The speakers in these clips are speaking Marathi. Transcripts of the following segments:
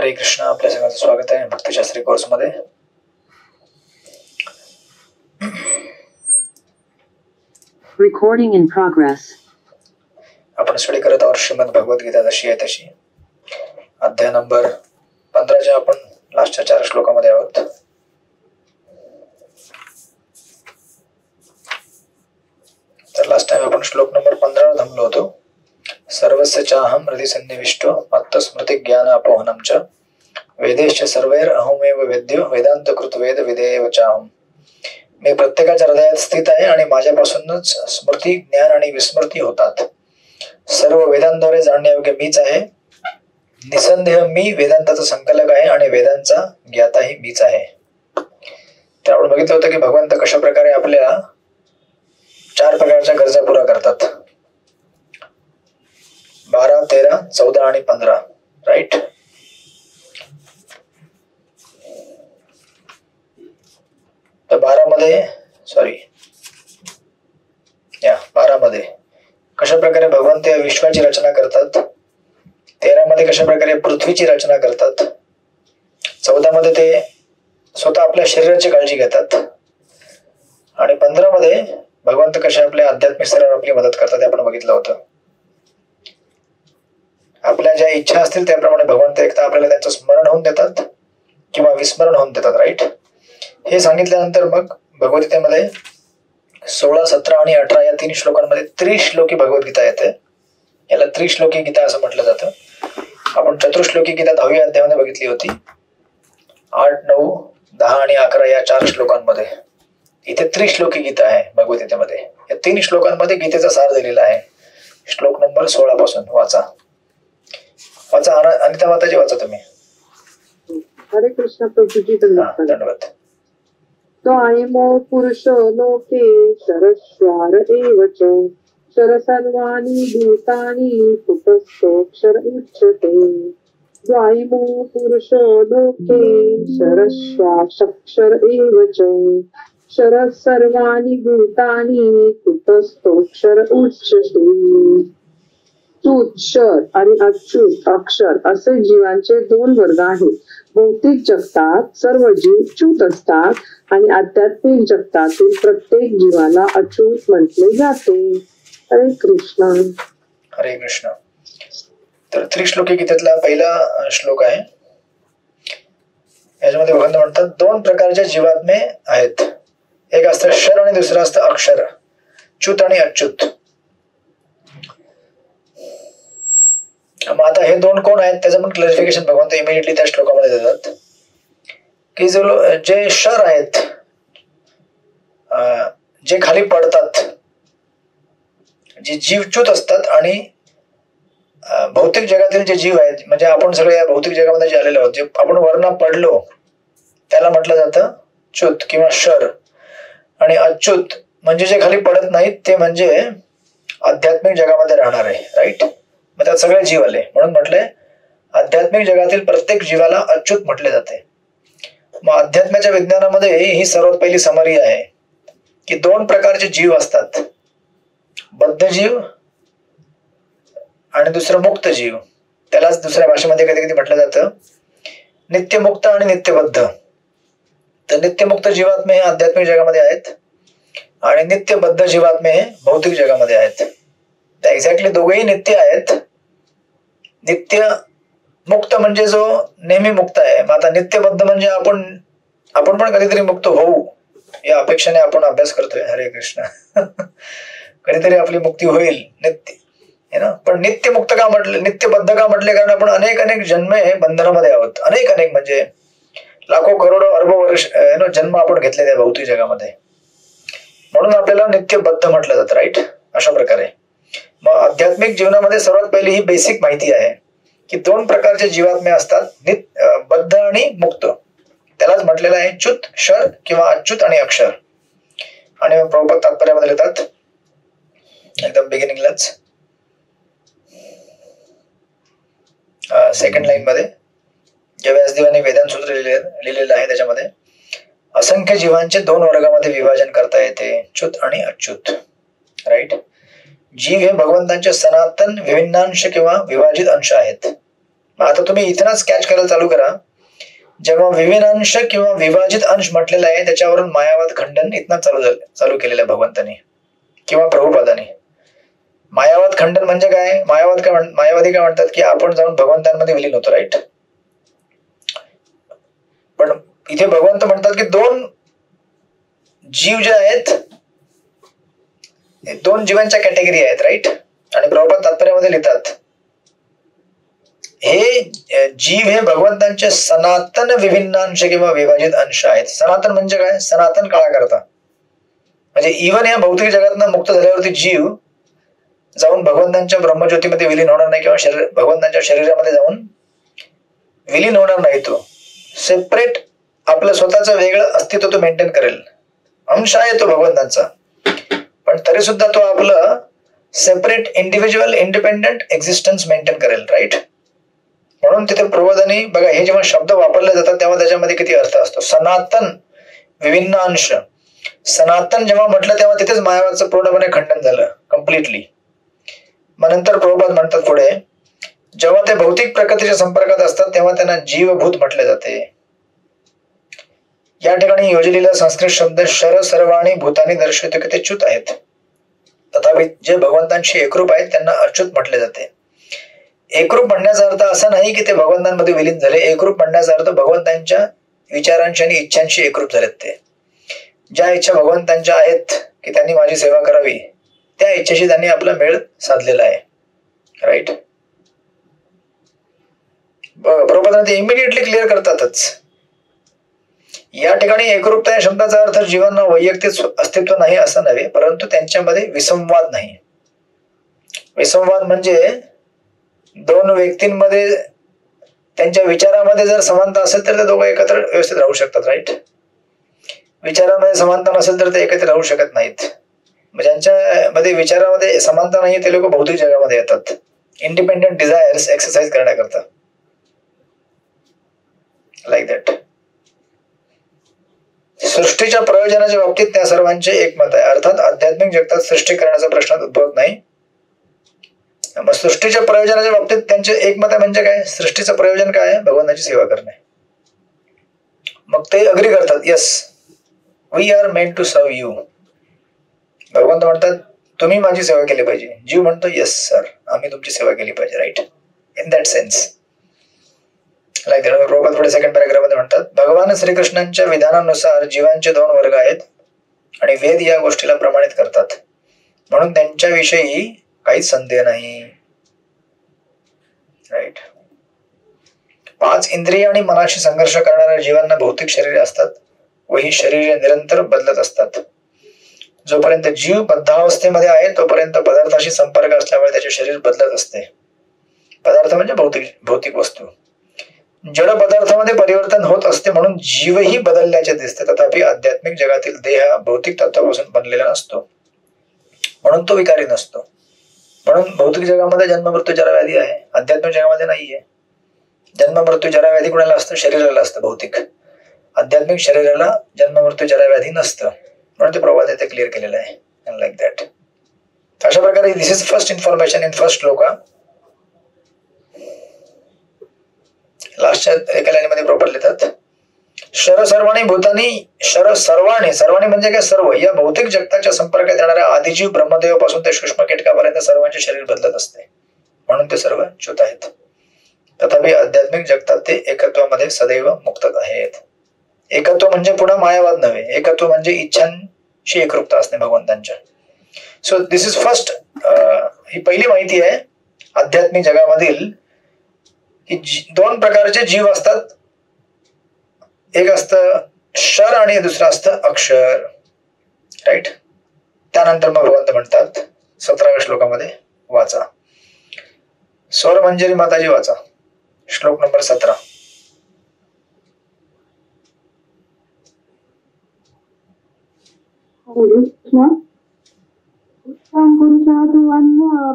हरे कृष्ण. आपल्या सगळ्यांचं स्वागत आहे भक्तिशास्त्री कोर्स मध्ये. Recording in progress. आपण स्टडी करत आहोत श्रीमद भगवद्गीता जशी आहे तशी. अध्याय नंबर 15च्या आपण लास्टच्या 4 श्लोकामध्ये आहोत. तर लास्ट टाइम आपण श्लोक नंबर 15 थांबलो होतो. सर्वस्य चाहम हृदि सन्निविष्टो मत्त स्मृति ज्ञान अपोहनम च वेदेश्च सर्वैर अहमेव वेद्यो वेदांत कृत वेद विधेयव चाहम. मी प्रत्येकाच्या हृदयात स्थित आहे आणि माझ्यापासूनच स्मृती ज्ञान आणि विस्मृती होतात. सर्व वेदांद्वारे जाणण्यायोग्य मीच आहे. निसंदेह मी वेदांताचा संकलक आहे आणि वेदांचा ज्ञाताही मीच आहे. तर आपण बघितलं होतं की भगवंत कशा प्रकारे आपल्या 4 प्रकारच्या गरजा पुरा करतात. 12, 13, 14 आणि 15. राईट. तर 12 मध्ये कशा प्रकारे भगवंत या विश्वाची रचना करतात. 13 मध्ये कशा प्रकारे पृथ्वीची रचना करतात. 14 मध्ये ते स्वतः आपल्या शरीराची काळजी घेतात. आणि 15 मध्ये भगवंत कशा आपल्या आध्यात्मिक स्तरावर आपली मदत करतात हे आपण बघितलं होतं. आपल्या ज्या इच्छा असतील त्याप्रमाणे भगवंत एकदा आपल्याला त्यांचं स्मरण होऊन देतात किंवा विस्मरण होऊन देतात. राईट. हे सांगितल्यानंतर मग भगवद्गीतेमध्ये 16, 17 आणि 18 या 3 श्लोकांमध्ये त्रिश्लोकी भगवद्गीता येते. याला त्रिश्लोकी गीता असं म्हटलं जातं. आपण चतुश्लोकी गीता 10व्या अध्यायामध्ये बघितली होती. 8, 9, 10 आणि 11 या 4 श्लोकांमध्ये. इथे त्रिश्लोकी गीता आहे भगवद्गीतेमध्ये. या 3 श्लोकांमध्ये गीतेचा सार दिलेला आहे. श्लोक नंबर 16 पासून वाचा. अनिता माताजी वाचा तुम्ही. हरे कृष्ण प्रभुजी. धन्यवाद. त्वायमो पुरुषो लोके शरश्वार एव च शर सर्वाणि भूतानि कुतस्थोऽक्षर उच्यते. द्वायमो पुरुषो लोके शरश्वाक्षर एव च शर सर्वाणि भूतानि कुतस्थोऽक्षर उच्यते. च्युत शर आणि अच्युत अक्षर असे जीवांचे 2 वर्ग आहेत. भौतिक जगतात सर्व जीव च्युत असतात आणि आध्यात्मिक जगतातील प्रत्येक जीवाला अच्युत म्हटले जाते. हरे कृष्ण. हरे कृष्ण. तर त्रिश्लोकी गीतेतला पहिला श्लोक आहे. याच्यामध्ये भगवंत म्हणतात 2 प्रकारच्या जीवात्मे आहेत. एक असतं शर आणि दुसरं असतं अक्षर. च्युत आणि अच्युत. मग आता हे 2 कोण आहेत त्याचं पण क्लॅरिफिकेशन भगवंत इमिडिएटली त्या श्लोकामध्ये देतात की जे शर आहेत, जे खाली पडतात, जे जीवच्युत असतात आणि भौतिक जगातील जे जीव आहेत म्हणजे आपण सगळे या भौतिक जगामध्ये जे आलेलो आहोत, जे आपण वरनं पडलो त्याला म्हटलं जातं च्युत किंवा शर. आणि अच्युत म्हणजे जे खाली पडत नाहीत ते म्हणजे आध्यात्मिक जगामध्ये राहणार आहे. राईट. मग त्यात सगळे जीव आले म्हणून म्हटलंय आध्यात्मिक जगातील प्रत्येक जीवाला अच्युत म्हटले जाते. मग अध्यात्माच्या विज्ञानामध्ये ही सर्वात पहिली समरी आहे की 2 प्रकारचे जीव असतात. बद्ध जीव आणि दुसरं मुक्त जीव. त्यालाच दुसऱ्या भाषेमध्ये कधी कधी म्हटलं जातं नित्यमुक्त आणि नित्यबद्ध. तर नित्यमुक्त जीवात्मे हे आध्यात्मिक जगामध्ये आहेत आणि नित्यबद्ध जीवात्मे हे भौतिक जगामध्ये आहेत. त्या एक्झॅक्टली दोघेही नित्य आहेत. नित्य मुक्त म्हणजे जो नेहमी मुक्त आहे. मग आता नित्यबद्ध म्हणजे आपण पण कधीतरी मुक्त होऊ या अपेक्षेने आपण अभ्यास करतोय. हरे कृष्ण. कधीतरी आपली मुक्ती होईल नित्य है ना. पण नित्यमुक्त का म्हटले, नित्यबद्ध का म्हटले, कारण आपण अनेक जन्मे बंधनामध्ये आहोत. अनेक म्हणजे लाखो करोडो अरबो वर्ष जन्म आपण घेतले त्या भौतिक जगामध्ये. म्हणून आपल्याला नित्यबद्ध म्हटलं जातं. राईट. अशा प्रकारे मग आध्यात्मिक जीवनामध्ये सर्वात पहिली ही बेसिक माहिती आहे की 2 प्रकारचे जीवात्मे असतात, बद्ध आणि मुक्त. त्यालाच म्हटलेलं आहे च्युत शर किंवा अच्युत आणि अक्षर. आणि प्रभुपाद तात्पर्यामध्ये लिहितात एकदम बिगिनिंगलाच 2nd लाईन मध्ये जे व्यासदेवाने वेदांत सूत्र लिहिलेलं आहे त्याच्यामध्ये असंख्य जीवांचे 2 वर्गामध्ये विभाजन करता येते, च्युत आणि अच्युत. राईट. जीव हे भगवंतांचे सनातन विभिन्नांश किंवा विभाजित अंश आहेत. आता तुम्ही इथनच कॅच करायला चालू करा. जेव्हा विविनांश किंवा विभाजित अंश म्हटलेला आहे त्याच्यावरून मायावाद खंडन इथनं चालू केलेलं आहे भगवंतानी किंवा प्रभुपादानी. मायावाद खंडन म्हणजे काय? मायावादी काय म्हणतात की आपण जाऊन भगवंतांमध्ये विलीन होतो, राईट. पण इथे भगवंत म्हणतात की दोन जीव जे आहेत, दोन जीवांच्या कॅटेगरी आहेत, राईट. आणि प्रभुपाद तात्पर्यामध्ये लिहितात हे जीव हे भगवंतांचे सनातन विभिन्नांश किंवा विभाजित अंश आहेत. सनातन म्हणजे काय? सनातन काळाकरता. म्हणजे इव्हन या भौतिक जगातनं मुक्त झाल्यावरती जीव जाऊन भगवंतांच्या ब्रह्मज्योतीमध्ये विलीन होणार नाही किंवा भगवंतांच्या शरीरामध्ये जाऊन विलीन होणार नाही. तो सेपरेट आपलं स्वतःचं वेगळं अस्तित्व तो मेंटेन करेल. अंश आहे तो भगवंतांचा, पण तरी सुद्धा तो आपलं separate individual independent existence maintain करेल, राईट. म्हणून तिथे प्रबोधनी बघा, हे जेव्हा शब्द वापरले जातात तेव्हा त्याच्यामध्ये किती अर्थ असतो. सनातन विभिन्न अंश, सनातन जेव्हा म्हटलं तेव्हा तिथेच मायावादचं पूर्णपणे खंडन झालं, कम्प्लिटली. मग नंतर प्रभुपाद म्हणतात पुढे, जेव्हा ते भौतिक प्रकृतीच्या संपर्कात असतात तेव्हा त्यांना जीवभूत म्हटले जाते. या ठिकाणी योजलेला संस्कृत शब्द शर सर्वाणी भूतानी दर्शवतो की ते च्युत आहेत. तथापि जे भगवंतांशी एकरूप आहेत त्यांना अच्युत म्हटले जाते. एकरूप म्हणण्याचा अर्थ असा नाही की ते भगवंतांमध्ये विलीन झाले. एकरूप म्हणण्याचा अर्थ भगवंतांच्या विचारांशी आणि इच्छांशी एकरूप झालेत. ते ज्या इच्छा भगवंतांच्या आहेत की त्यांनी माझी सेवा करावी, त्या इच्छेशी त्यांनी आपला मेळ साधलेला आहे, राईट. प्रभुपाद ते इमिडिएटली क्लिअर करतातच. या ठिकाणी एकरूपता या शब्दाचा अर्थ जीवांना वैयक्तिक अस्तित्व नाही असं नव्हे, परंतु त्यांच्यामध्ये विसंवाद नाही. विसंवाद म्हणजे दोन व्यक्तींमध्ये त्यांच्या विचारामध्ये जर समानता असेल तर ते दोघं एकत्र व्यवस्थित राहू शकतात, राईट. विचारामध्ये समानता नसेल तर ते एकत्र राहू शकत नाहीत. ज्यांच्यामध्ये विचारामध्ये समानता नाही ते लोक भौतिक जगामध्ये येतात इंडिपेंडंट डिझायर्स एक्सरसाइज करण्याकरता, लाईक दॅट. सृष्टीच्या प्रयोजनाच्या बाबतीत त्या सर्वांचे एकमत आहे. अर्थात आध्यात्मिक जगतात सृष्टी करण्याचा प्रश्न उद्भवत नाही. मग सृष्टीच्या प्रयोजनाच्या बाबतीत त्यांचे एकमत आहे म्हणजे काय? सृष्टीचं प्रयोजन काय आहे? भगवंताची सेवा करणे. मग ते अग्री करतात, yes we are meant to serve you. भगवंत म्हणतात तुम्ही माझी सेवा केली पाहिजे. जीव म्हणतो येस सर, आम्ही तुमची सेवा केली पाहिजे, right. In that sense like that. Prabhupada पुढे सेकंड पॅराग्राफ मध्ये म्हणतात, भगवान श्रीकृष्णांच्या विधानानुसार जीवांचे दोन वर्ग आहेत आणि वेद या गोष्टीला प्रमाणित करतात, म्हणून त्यांच्याविषयी काहीच संदेह नाही, राईट. 5 इंद्रिय आणि मनाशी संघर्ष करणाऱ्या जीवांना भौतिक शरीरे असतात व ही शरीरे निरंतर बदलत असतात. जोपर्यंत जीव बद्धावस्थेमध्ये आहे तोपर्यंत पदार्थाशी संपर्क असल्यामुळे त्याचे शरीर बदलत असते. पदार्थ म्हणजे भौतिक वस्तू. जड पदार्थामध्ये परिवर्तन होत असते म्हणून जीवही बदलल्याचे दिसते. तथापि आध्यात्मिक जगातील देह हा भौतिक तत्वापासून बनलेला नसतो, म्हणून तो विकारी नसतो. म्हणून भौतिक जगामध्ये जन्म मृत्यू जरा व्याधी आहे, आध्यात्मिक जगामध्ये नाहीये. जन्म मृत्यू जरा व्याधी कुणाला असतं? शरीराला असतं. भौतिक आध्यात्मिक शरीराला जन्म मृत्यू जरा व्याधी नसतं, म्हणून ते प्रवाद येथे क्लिअर केलेला आहे, लाईक दॅट. अशा प्रकारे this is first information in first shloka. लास्टच्या एका लाईन मध्ये प्रॉपर लिहितात, शर सर्वाणी भूतानी, शर सर्वाणी, सर्वाणी म्हणजे काय? सर्व. या भौतिक जगताच्या संपर्कात येणाऱ्या आदिजीव ब्रह्मदेवापासून ते सूक्ष्म कीटकापर्यंत सर्वांचे शरीर बदलत असते, म्हणून ते सर्व च्युत आहेत. तथापि आध्यात्मिक जगतात ते एकत्वामध्ये सदैव मुक्त आहेत. एकत्व म्हणजे पुन्हा मायावाद नव्हे, एकत्व म्हणजे इच्छांशी एकरूपता असणे भगवंतांच्या. So this is first. ही पहिली माहिती आहे आध्यात्मिक जगामधील की दोन प्रकारचे जीव असतात. एक असतं शर आणि दुसरं असतं अक्षर, राईट. त्यानंतर मग भगवंत म्हणतात 17व्या श्लोकामध्ये वाचा, स्वर मंजरी माताजी वाचा, श्लोक नंबर 17.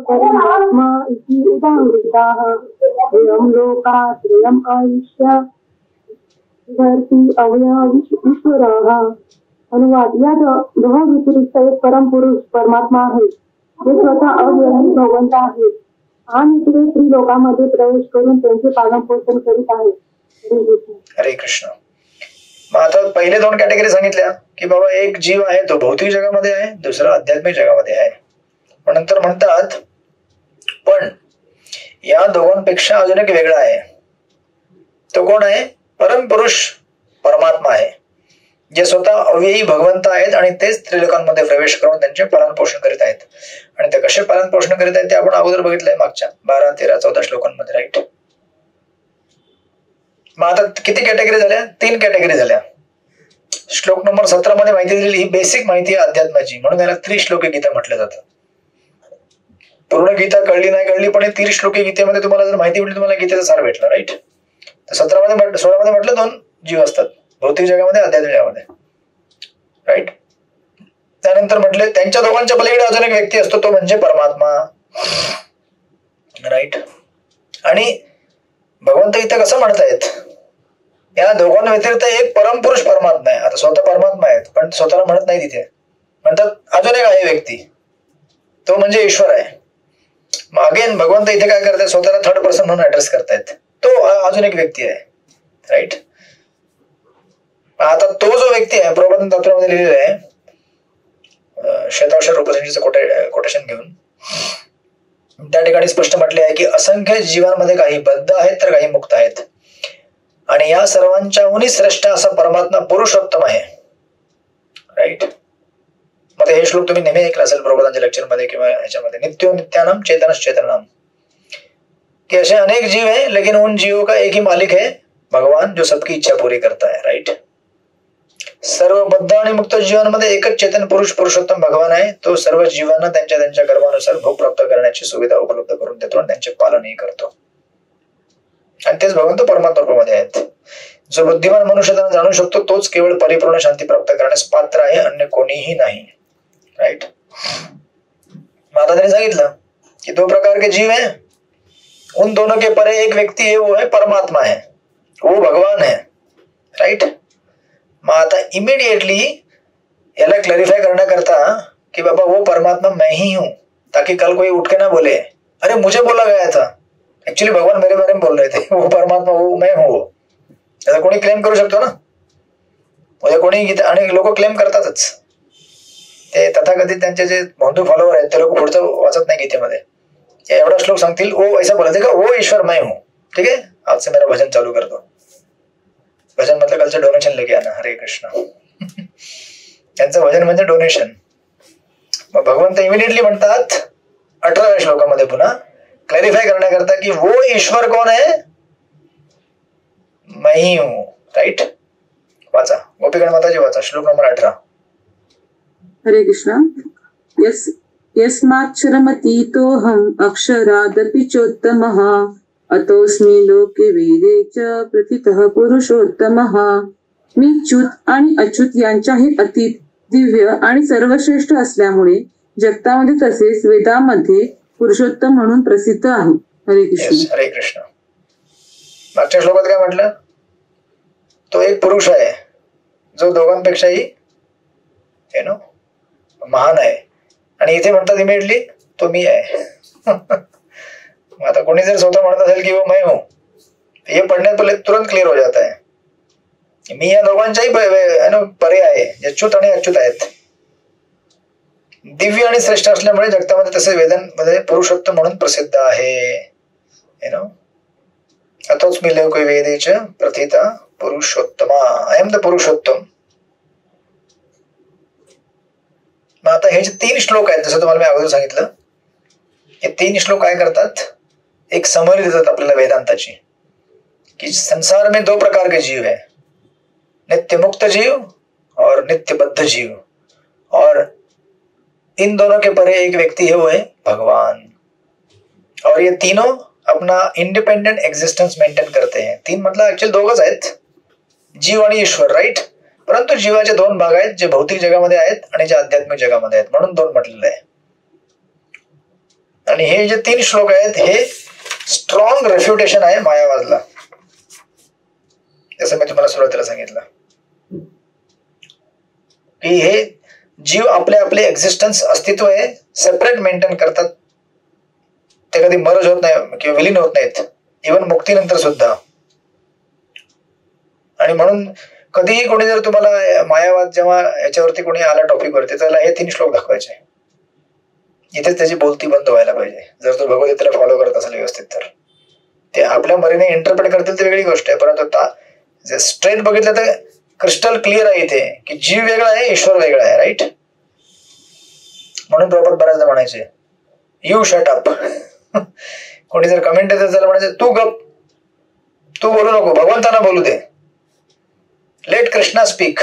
परमात्मा इति उदाहृताः एवं लोकात्रयम् आयुष्य धरती अवयव ईश्वराः. अनुवाद, या दोघां व्यतिरिक्त एक परम पुरुष परमात्मा आहे जे स्वतः अव्ययी भगवंत आहे. आणि इकडे स्त्री लोकांमध्ये प्रवेश करून त्यांचे पालन पोषण करीत आहेत. हरे कृष्ण. मग आता पहिले दोन कॅटेगरी सांगितल्या की बाबा एक जीव आहे तो भौतिक जगामध्ये आहे, दुसरा आध्यात्मिक जगामध्ये आहे. पण नंतर म्हणतात पण या दोघांपेक्षा अजून एक वेगळा आहे. तो कोण आहे? परमपुरुष परमात्मा आहे, जे स्वतः अव्ययी भगवंत आहेत आणि तेच त्रिलोकांमध्ये प्रवेश करून त्यांचे पालन पोषण करीत आहेत. आणि ते कसे पालन पोषण करीत आहेत ते आपण अगोदर बघितलंय मागच्या 12, 13, 14 श्लोकांमध्ये, राईट. मग आता किती कॅटेगरी झाल्या? 3 कॅटेगरी झाल्या. श्लोक नंबर 17 मध्ये माहिती दिलेली ही बेसिक माहिती आहे अध्यात्माची, म्हणून याला त्रिश्लोकी गीता म्हटलं जातं. पूर्ण गीता कळली नाही कळली, पण 30 श्लोकी गीतेमध्ये तुम्हाला जर माहिती भेटली तुम्हाला गीतेचा सार भेटला, राईट. 16 मध्ये म्हटलं 2 जीव असतात, भौतिक जगामध्ये आध्यात्मिक जगामध्ये, राईट. त्यानंतर म्हटले त्यांच्या दोघांच्या पलीकडे अजून एक व्यक्ती असतो, तो म्हणजे परमात्मा, राईट. आणि भगवंत इथे कसं म्हणतायत, या दोघांना व्यतिरिक्त एक परमपुरुष परमात्मा आहे. आता स्वतः परमात्मा आहेत पण स्वतःला म्हणत नाही, तिथे म्हणतात अजून एक आहे व्यक्ती, तो म्हणजे ईश्वर आहे. मग अगेन भगवंत इथे काय करतायत, स्वतःला थर्ड पर्सन म्हणून ऍड्रेस करतायत, तो अजून एक व्यक्ती आहे, राईट. आता तो जो व्यक्ती आहे प्रबोधन तत्वामध्ये लिहिलेला आहे श्वेताक्षर उपनिषदेचं कोटेशन घेऊन, त्या ठिकाणी स्पष्ट म्हटले आहे की असंख्य जीवांमध्ये काही बद्ध आहेत तर काही मुक्त आहेत, आणि या सर्वांच्याहूनही श्रेष्ठ असा परमात्मा पुरुषोत्तम आहे, राईट. मग हे श्लोक तुम्ही नेहमी ऐकला असेल प्रबोधनच्या लेक्चर मध्ये किंवा ह्याच्यामध्ये, नित्यो नित्यानाम चेतनस चेतनाम, कि ऐसे अनेक जीव है लेकिन उन जीवों का एक ही मालिक है भगवान, जो सबकी इच्छा पूरी करता है, राईट. सर्व बद्ध आणि मुक्त जीवांमध्ये एकच चेतन पुरुष पुरुषोत्तम भगवान आहे, तो सर्व जीवांना त्यांच्या त्यांच्या कर्मानुसार भोग प्राप्त करण्याची सुविधा उपलब्ध करून देतो आणि त्यांचे पालनही करतो. आणि तेच भगवंत परमात्मा रूपामध्ये आहेत. जो बुद्धिमान मनुष्य त्यांना जाणू शकतो तोच केवळ परिपूर्ण शांती प्राप्त करण्यास पात्र आहे, अन्य कोणीही नाही, राईट. आता त्यांनी सांगितलं की 2 प्रकार के जीव है, उन दोनों के परे एक व्यक्ती है, वो है परमात्मा है, वो भगवान है, राईट. मग आता इमिडिएटली याला क्लॅरिफाय करण्याकरता कि बाबा वो परमात्मा मैं ही हूं, ताकि कल कोई उठ के ना बोले अरे मुझे बोला गया था, एक्चुअली भगवान मेरे बारे में बोल रहे थे, वो परमात्मा वो मैं हूं. ऐसा कोणी क्लेम करू शकतो ना, म्हणजे कोणी गीता, आणि लोक क्लेम करतातच. ते तथाकथित त्यांचे जे बंधू फॉलोवर आहेत ते लोक पुढचं वाचत नाही गीतेमध्ये, एवढा श्लोक सांगतील ओ ऐसा बोला का वो ईश्वर मैं हूं, ठीक है आज से मेरा भजन चालू कर दो. भजन मतलब कलचं डोनेशन लेके आना, हरे कृष्ण. त्यांचं भजन म्हणजे डोनेशन. मग भगवंत इमिडिएटली म्हणतात 18व्या श्लोकामध्ये पुन्हा क्लॅरिफाय करण्याकरता की वो ईश्वर कौन है, मैं ही हूं, राईट. वाचा गोपीगण माताजी, वाचा श्लोक नंबर 18. हरे कृष्ण. यस्माक्षरमतीतोऽहम् अक्षरादपि चोत्तमः अतोऽस्मि लोके वेदे च प्रथितः पुरुषोत्तमः. मी च्युत आणि अच्युत यांच्याही अतीत, दिव्य आणि सर्वश्रेष्ठ असल्यामुळे जगतामध्ये तसेच वेदामध्ये पुरुषोत्तम म्हणून प्रसिद्ध आहे. हरे कृष्ण. हरे कृष्ण. मागच्या श्लोकात काय म्हटलं, तो एक पुरुष आहे जो दोघांपेक्षाही महान आहे, आणि इथे म्हणतात इमिडिएटली तो मी आहे. आता कोणी जर स्वतः म्हणत असेल की वो मैं हूं, हे पढ़ने पहले तुरंत क्लियर हो जाता है मी या दोघांच्याही परे आहे, जे च्युत आणि अच्युत आहेत, दिव्य आणि श्रेष्ठ असल्यामुळे जगतामध्ये तसे वेदांमध्ये पुरुषोत्तम म्हणून प्रसिद्ध आहे. अतोच मी लोके वेदेच प्रथिता पुरुषोत्तमा, आय एम द पुरुषोत्तम. मग आता हे जे 3 श्लोक आहेत, जसं तुम्हाला मी अगोदर सांगितलं, हे 3 श्लोक काय करतात, एक समरी देतात आपल्याला वेदांताची, कि संसार में 2 प्रकार के जीव है, नित्य मुक्त जीव और नित्य बद्ध जीव, और इन दोनों के परे एक व्यक्ति है, वो है भगवान. और ये तीनों अपना इंडिपेंडेंट एग्जिस्टेंस मेंटेन करते हैं. 3 मतलब ऍक्च्युअली दोघच आहेत, जीव आणि ईश्वर, राईट. परंतु जीवाचे 2 भाग आहेत, जे भौतिक जगामध्ये आहेत आणि जे आध्यात्मिक जगामध्ये आहेत, म्हणून 2 म्हटलेलं आहे. आणि हे जे 3 श्लोक आहेत हे स्ट्रॉंग रेफ्युटेशन आहे मायावादला, जसं मी तुम्हाला सुरुवातीला सांगितलं की हे जीव आपले आपले एक्झिस्टन्स, अस्तित्व हे सेपरेट मेंटेन करतात ते कधी मरज होत नाही किंवा विलीन होत नाहीत, इव्हन मुक्तीनंतर सुद्धा. आणि म्हणून कधीही कोणी जर तुम्हाला मायावाद जेव्हा याच्यावरती कोणी आला टॉपिकवरती, त्याला हे 3 श्लोक दाखवायचे. इथेच त्याची बोलती बंद व्हायला पाहिजे. जर तो भगवद्गीतेला फॉलो करत असेल व्यवस्थित तर. ते आपल्या मरीने इंटरप्रेट करतील तर वेगळी गोष्ट आहे, परंतु स्ट्रेट बघितलं तर क्रिस्टल क्लिअर आहे इथे की जीव वेगळा आहे, ईश्वर वेगळा आहे. राईट. म्हणून प्रॉपर बऱ्याचदा म्हणायचे यू शट अप. कोणी जर कमेंट देत त्याला म्हणायचे तू गप, तू बोलू नको, भगवंतांना बोलू दे. Let Krishna speak.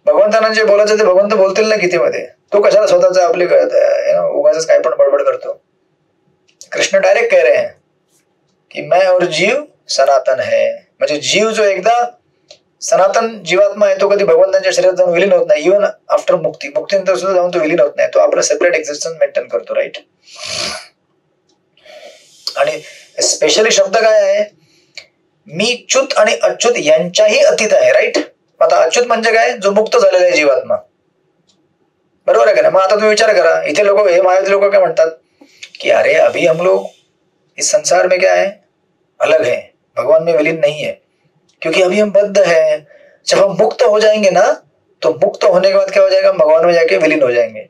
भगवंतांना जे बोलायचं ते भगवंत बोलतील ना गीतेमध्ये. तू कशाला स्वतःच आपली उगाच काय पण बडबड करतो. कृष्ण डायरेक्ट कह रहे हैं की मैं और जीव सनातन है. म्हणजे जीव जो एकदा सनातन जीवात्मा आहे तो कधी भगवंतांच्या शरीरात जाऊन विलीन होत नाही. इव्हन आफ्टर मुक्ती, मुक्तीनंतर सुद्धा जाऊन तो विलीन होत नाही. तो आपला सेपरेट एक्झिस्टन्स मेंटेन करतो. राईट. आणि स्पेशली शब्द काय आहे, मी च्युत आणि अच्युत यांच्याही अतीत आहे. राईट. आता अच्युत म्हणजे काय, जो मुक्त झालेला आहे जीवात्मा. बरोबर आहे का नाही. मग आता तुम्ही विचार करा, इथे लोक, हे मायावादी लोक काय म्हणतात कि अरे अभी हम लोग इस संसार में क्या है, अलग है, भगवान में विलीन नहीं है, क्योंकि अभी हम बद्ध है. जब हम मुक्त हो जाएंगे ना, तो मुक्त होने के बाद क्या हो जाएगा, भगवान में जाके विलीन हो जाएंगे.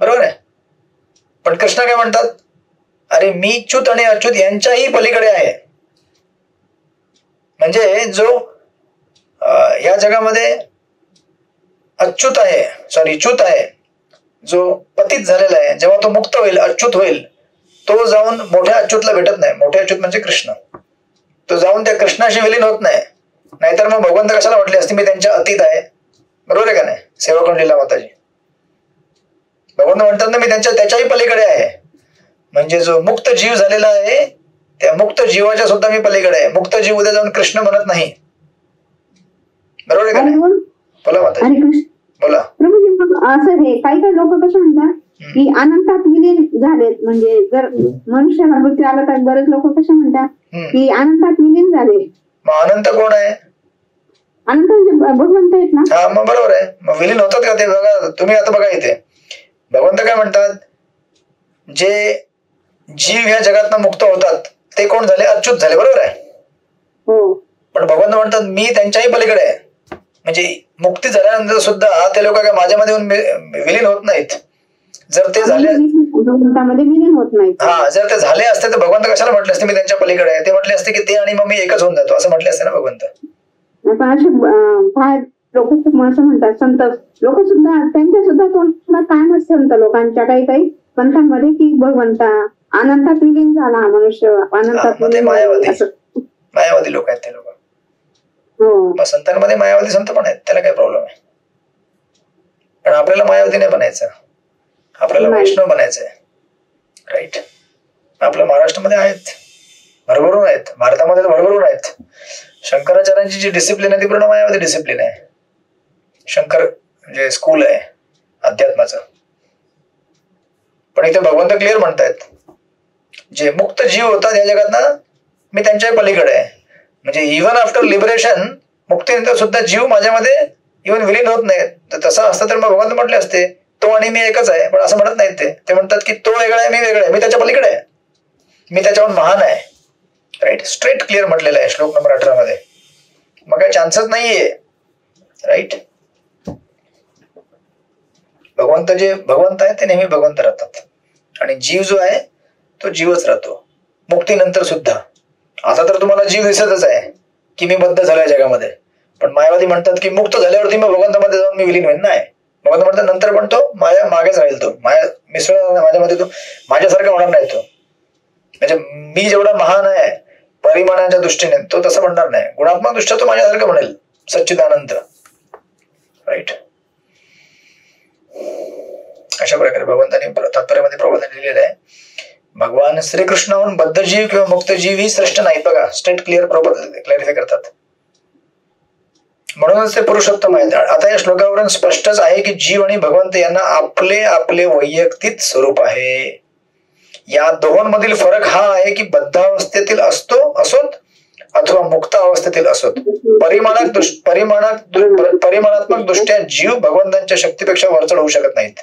बरोबर आहे. पण कृष्ण काय म्हणतात, अरे मी च्युत आणि अच्युत यांच्याही पलीकडे आहे. म्हणजे जो या जगामध्ये अच्युत आहे, सॉरी च्युत आहे, जो पतित झालेला आहे, जेव्हा तो मुक्त होईल, अच्युत होईल, तो जाऊन मोठ्या अच्युतला भेटत नाही. मोठे अच्युत म्हणजे कृष्ण. तो जाऊन त्या कृष्णाशी विलीन होत नाही. नाहीतर मग भगवंत कशाला म्हटले असते मी त्यांच्या अतीत आहे. बरोबर आहे का नाही. सेवाकुंड लीला माताजी भगवंत म्हणतात ना मी त्याच्याही पलीकडे आहे. म्हणजे जो मुक्त जीव झालेला आहे त्या मुक्त जीवाच्या सुद्धा मी पलीकडे आहे. मुक्त जीव उद्या जाऊन कृष्ण म्हणत नाही. बरोबर आहे का नाही. बोला माताजी बोला. असं हे काही काही लोक कसं म्हणतात की अनंतात विलीन झालेत. म्हणजे जर मनुष्याला मृत्यू आला तर बरेच लोक कसे म्हणतात की अनंतात विलीन झाले. मग अनंत कोण आहे, अनंत म्हणजे भगवंत आहेत ना. हा मग बरोबर आहे. मग विलीन होतात का ते बघा तुम्ही. आता बघा इथे भगवंत काय म्हणतात, जे जीव ह्या जगातनं मुक्त होतात ते कोण झाले, अच्युत झाले. बरोबर आहे. हो. पण भगवंत म्हणतात मी त्यांच्याही पलीकडे आहे. म्हणजे मुक्ती झाल्यानंतर सुद्धा ते लोक काय माझ्यामध्ये विलीन होत नाहीत. जर ते झाले भगवंतामध्ये विलीन होत नाही. हा जर ते झाले असते तर भगवंत कशाला म्हटले असते मी त्यांच्या पलीकडे आहे. ते म्हटले असते की ते आणि मग मी एकच होऊन जातो असं म्हटले असते ना भगवंत. पण असे बाहेर लोक असं म्हणतात, संत लोक सुद्धा त्यांच्या सुद्धा तोंडात कायमच संत लोकांच्या काही काही पंथांमध्ये की भगवंता अनंतात विलीन झाला मनुष्य, अनंतात मायावादी लोक आहेत ते लोक. हो. मग संतांमध्ये मायावादी संत पण आहेत, त्याला काय प्रॉब्लेम आहे. पण आपल्याला मायावादी नाही बनायचं, आपल्याला वैष्णव बनायचंय. राईट. आपल्या महाराष्ट्रामध्ये आहेत, भरभरून आहेत, भारतामध्ये भरभरून आहेत. शंकराचार्यांची जी डिसिप्लिन आहे ती पूर्ण मायावादी डिसिप्लिन आहे. शंकर म्हणजे स्कूल आहे अध्यात्माचं. पण इथे भगवंत क्लिअर म्हणतायत जे मुक्त जीव होतात या जगात ना मी त्यांच्या पलीकडे आहे. म्हणजे इव्हन आफ्टर लिबरेशन, मुक्तीनंतर सुद्धा जीव माझ्यामध्ये इव्हन विलीन होत नाही. तर तसं असतं तर मग भगवंत म्हटले असते तो आणि मी एकच आहे. पण असं म्हणत नाहीत ते म्हणतात की तो वेगळा आहे, मी वेगळा आहे, मी त्याच्या पलीकडे आहे, मी त्याच्याहून महान आहे. राईट. स्ट्रेट क्लिअर म्हटलेलं आहे श्लोक नंबर 18 मध्ये. मग काही चान्सच नाहीये. राईट. भगवंत जे भगवंत आहे ते नेहमी भगवंत राहतात आणि जीव जो आहे तो जीवच राहतो मुक्तीनंतर सुद्धा. आता तर तुम्हाला जीव दिसतच आहे की मी बद्ध झालोय जगामध्ये. पण मायावादी म्हणतात की मुक्त झाल्यावरती मग भगवंतामध्ये जाऊन मी विलीन होईन. नाही, भगवंत म्हणतात नंतर पण तो माया मागेच राहील. तो माया मिसळणार माझ्यामध्ये, तो माझ्यासारखा होणार नाही. तो म्हणजे मी जेवढा महान आहे परिमाणाच्या दृष्टीने तो तसं म्हणणार नाही. गुणात्मक दृष्ट्या तो माझ्यासारखं म्हणेल सच्चिदानंद. राईट. अशा प्रकारे भगवंतांनी तात्पर्यामध्ये प्रबोधन लिहिलेलं आहे. भगवान श्रीकृष्णाहून बद्ध जीव किंवा मुक्त जीव ही श्रेष्ठ नाही. बघा स्ट्रेट क्लिअर प्रबोधन क्लॅरिफाय करतात. म्हणूनच ते पुरुषोत्तम आहेत. आता या श्लोकावरून स्पष्टच आहे की जीव आणि भगवंत यांना आपले आपले वैयक्तिक स्वरूप आहे. या दोहोंमधील फरक हा आहे की बद्धावस्थेतील असोत अथवा मुक्त अवस्थेतील असोत, परिमाणात्मक दृष्ट्या जीव भगवंतांच्या शक्तीपेक्षा वरचढ होऊ शकत नाहीत.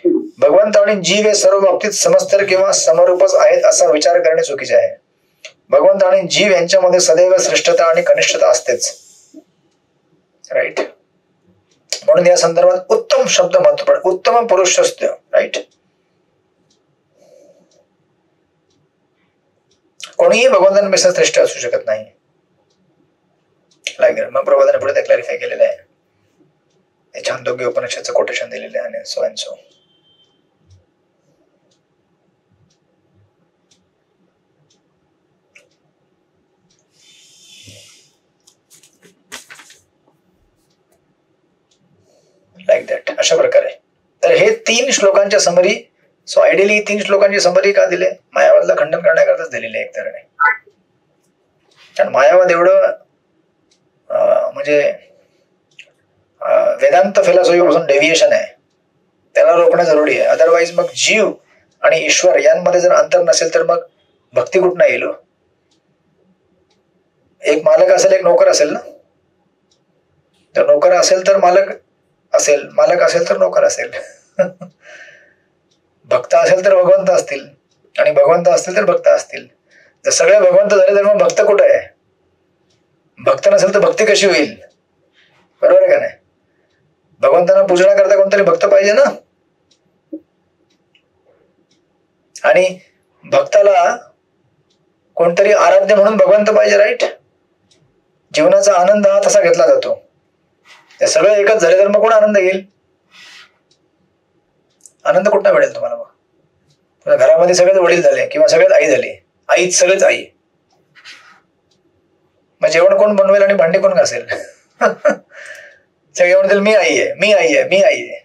भगवंत आणि जीव हे सर्व बाबतीत समस्तर किंवा समरूपच आहेत असा विचार करणे चुकीचे आहे. भगवंत आणि जीव यांच्यामध्ये सदैव श्रेष्ठता आणि कनिष्ठता असतेच. राईट. म्हणून या संदर्भात उत्तम शब्द महत्वपूर्ण, उत्तम पुरुष असतो. राईट. कोणीही भगवंतांपेक्षा श्रेष्ठ असू शकत नाही. मग प्रभुपादांनी पुढे ते क्लॅरिफाय केलेलं आहे. छांदोग्य उपनिषदचं कोटेशन दिलेलं आहे आणि so and so. Like that. अशा प्रकारे तर हे 3 श्लोकांच्या समरी. सो आयडियली 3 श्लोकांची समरी का दिले? मायावादला खंडन करण्याकरताच दिलेली आहे एक तऱ्हेने. कारण मायावाद एवढं म्हणजे वेदांत फिलॉसॉफी पासून डेव्हिएशन आहे, त्याला रोखणं जरुरी आहे. अदरवाईज मग जीव आणि ईश्वर यांमध्ये जर अंतर नसेल तर मग भक्ती कुठं येईल? एक मालक असेल, एक नोकर असेल ना. तर नोकर असेल तर मालक असेल, मालक असेल तर नोकर असेल. भक्त असेल तर भगवंत असतील आणि भगवंत असतील तर भक्त असतील. जर सगळे भगवंत झाले तर मग भक्त कुठे आहे? भक्त नसेल तर भक्ती कशी होईल? बरोबर आहे का नाही? भगवंतांना पूजण्याकरता कोणतरी भक्त पाहिजे ना. आणि भक्ताला कोणतरी आराध्य म्हणून भगवंत पाहिजे. राईट. जीवनाचा आनंद हा तसा घेतला जातो. ते सगळे एकच झाले तर मग कोण आनंद घेईल? आनंद कुठं मिळेल तुम्हाला? मग घरामध्ये सगळेच वडील झाले किंवा सगळेच आई झाली, आईच सगळेच आई, मग जेवण कोण बनवेल आणि भांडी कोण घासेल? सगळे म्हणतील मी आई आहे, मी आई आहे, मी आई आहे.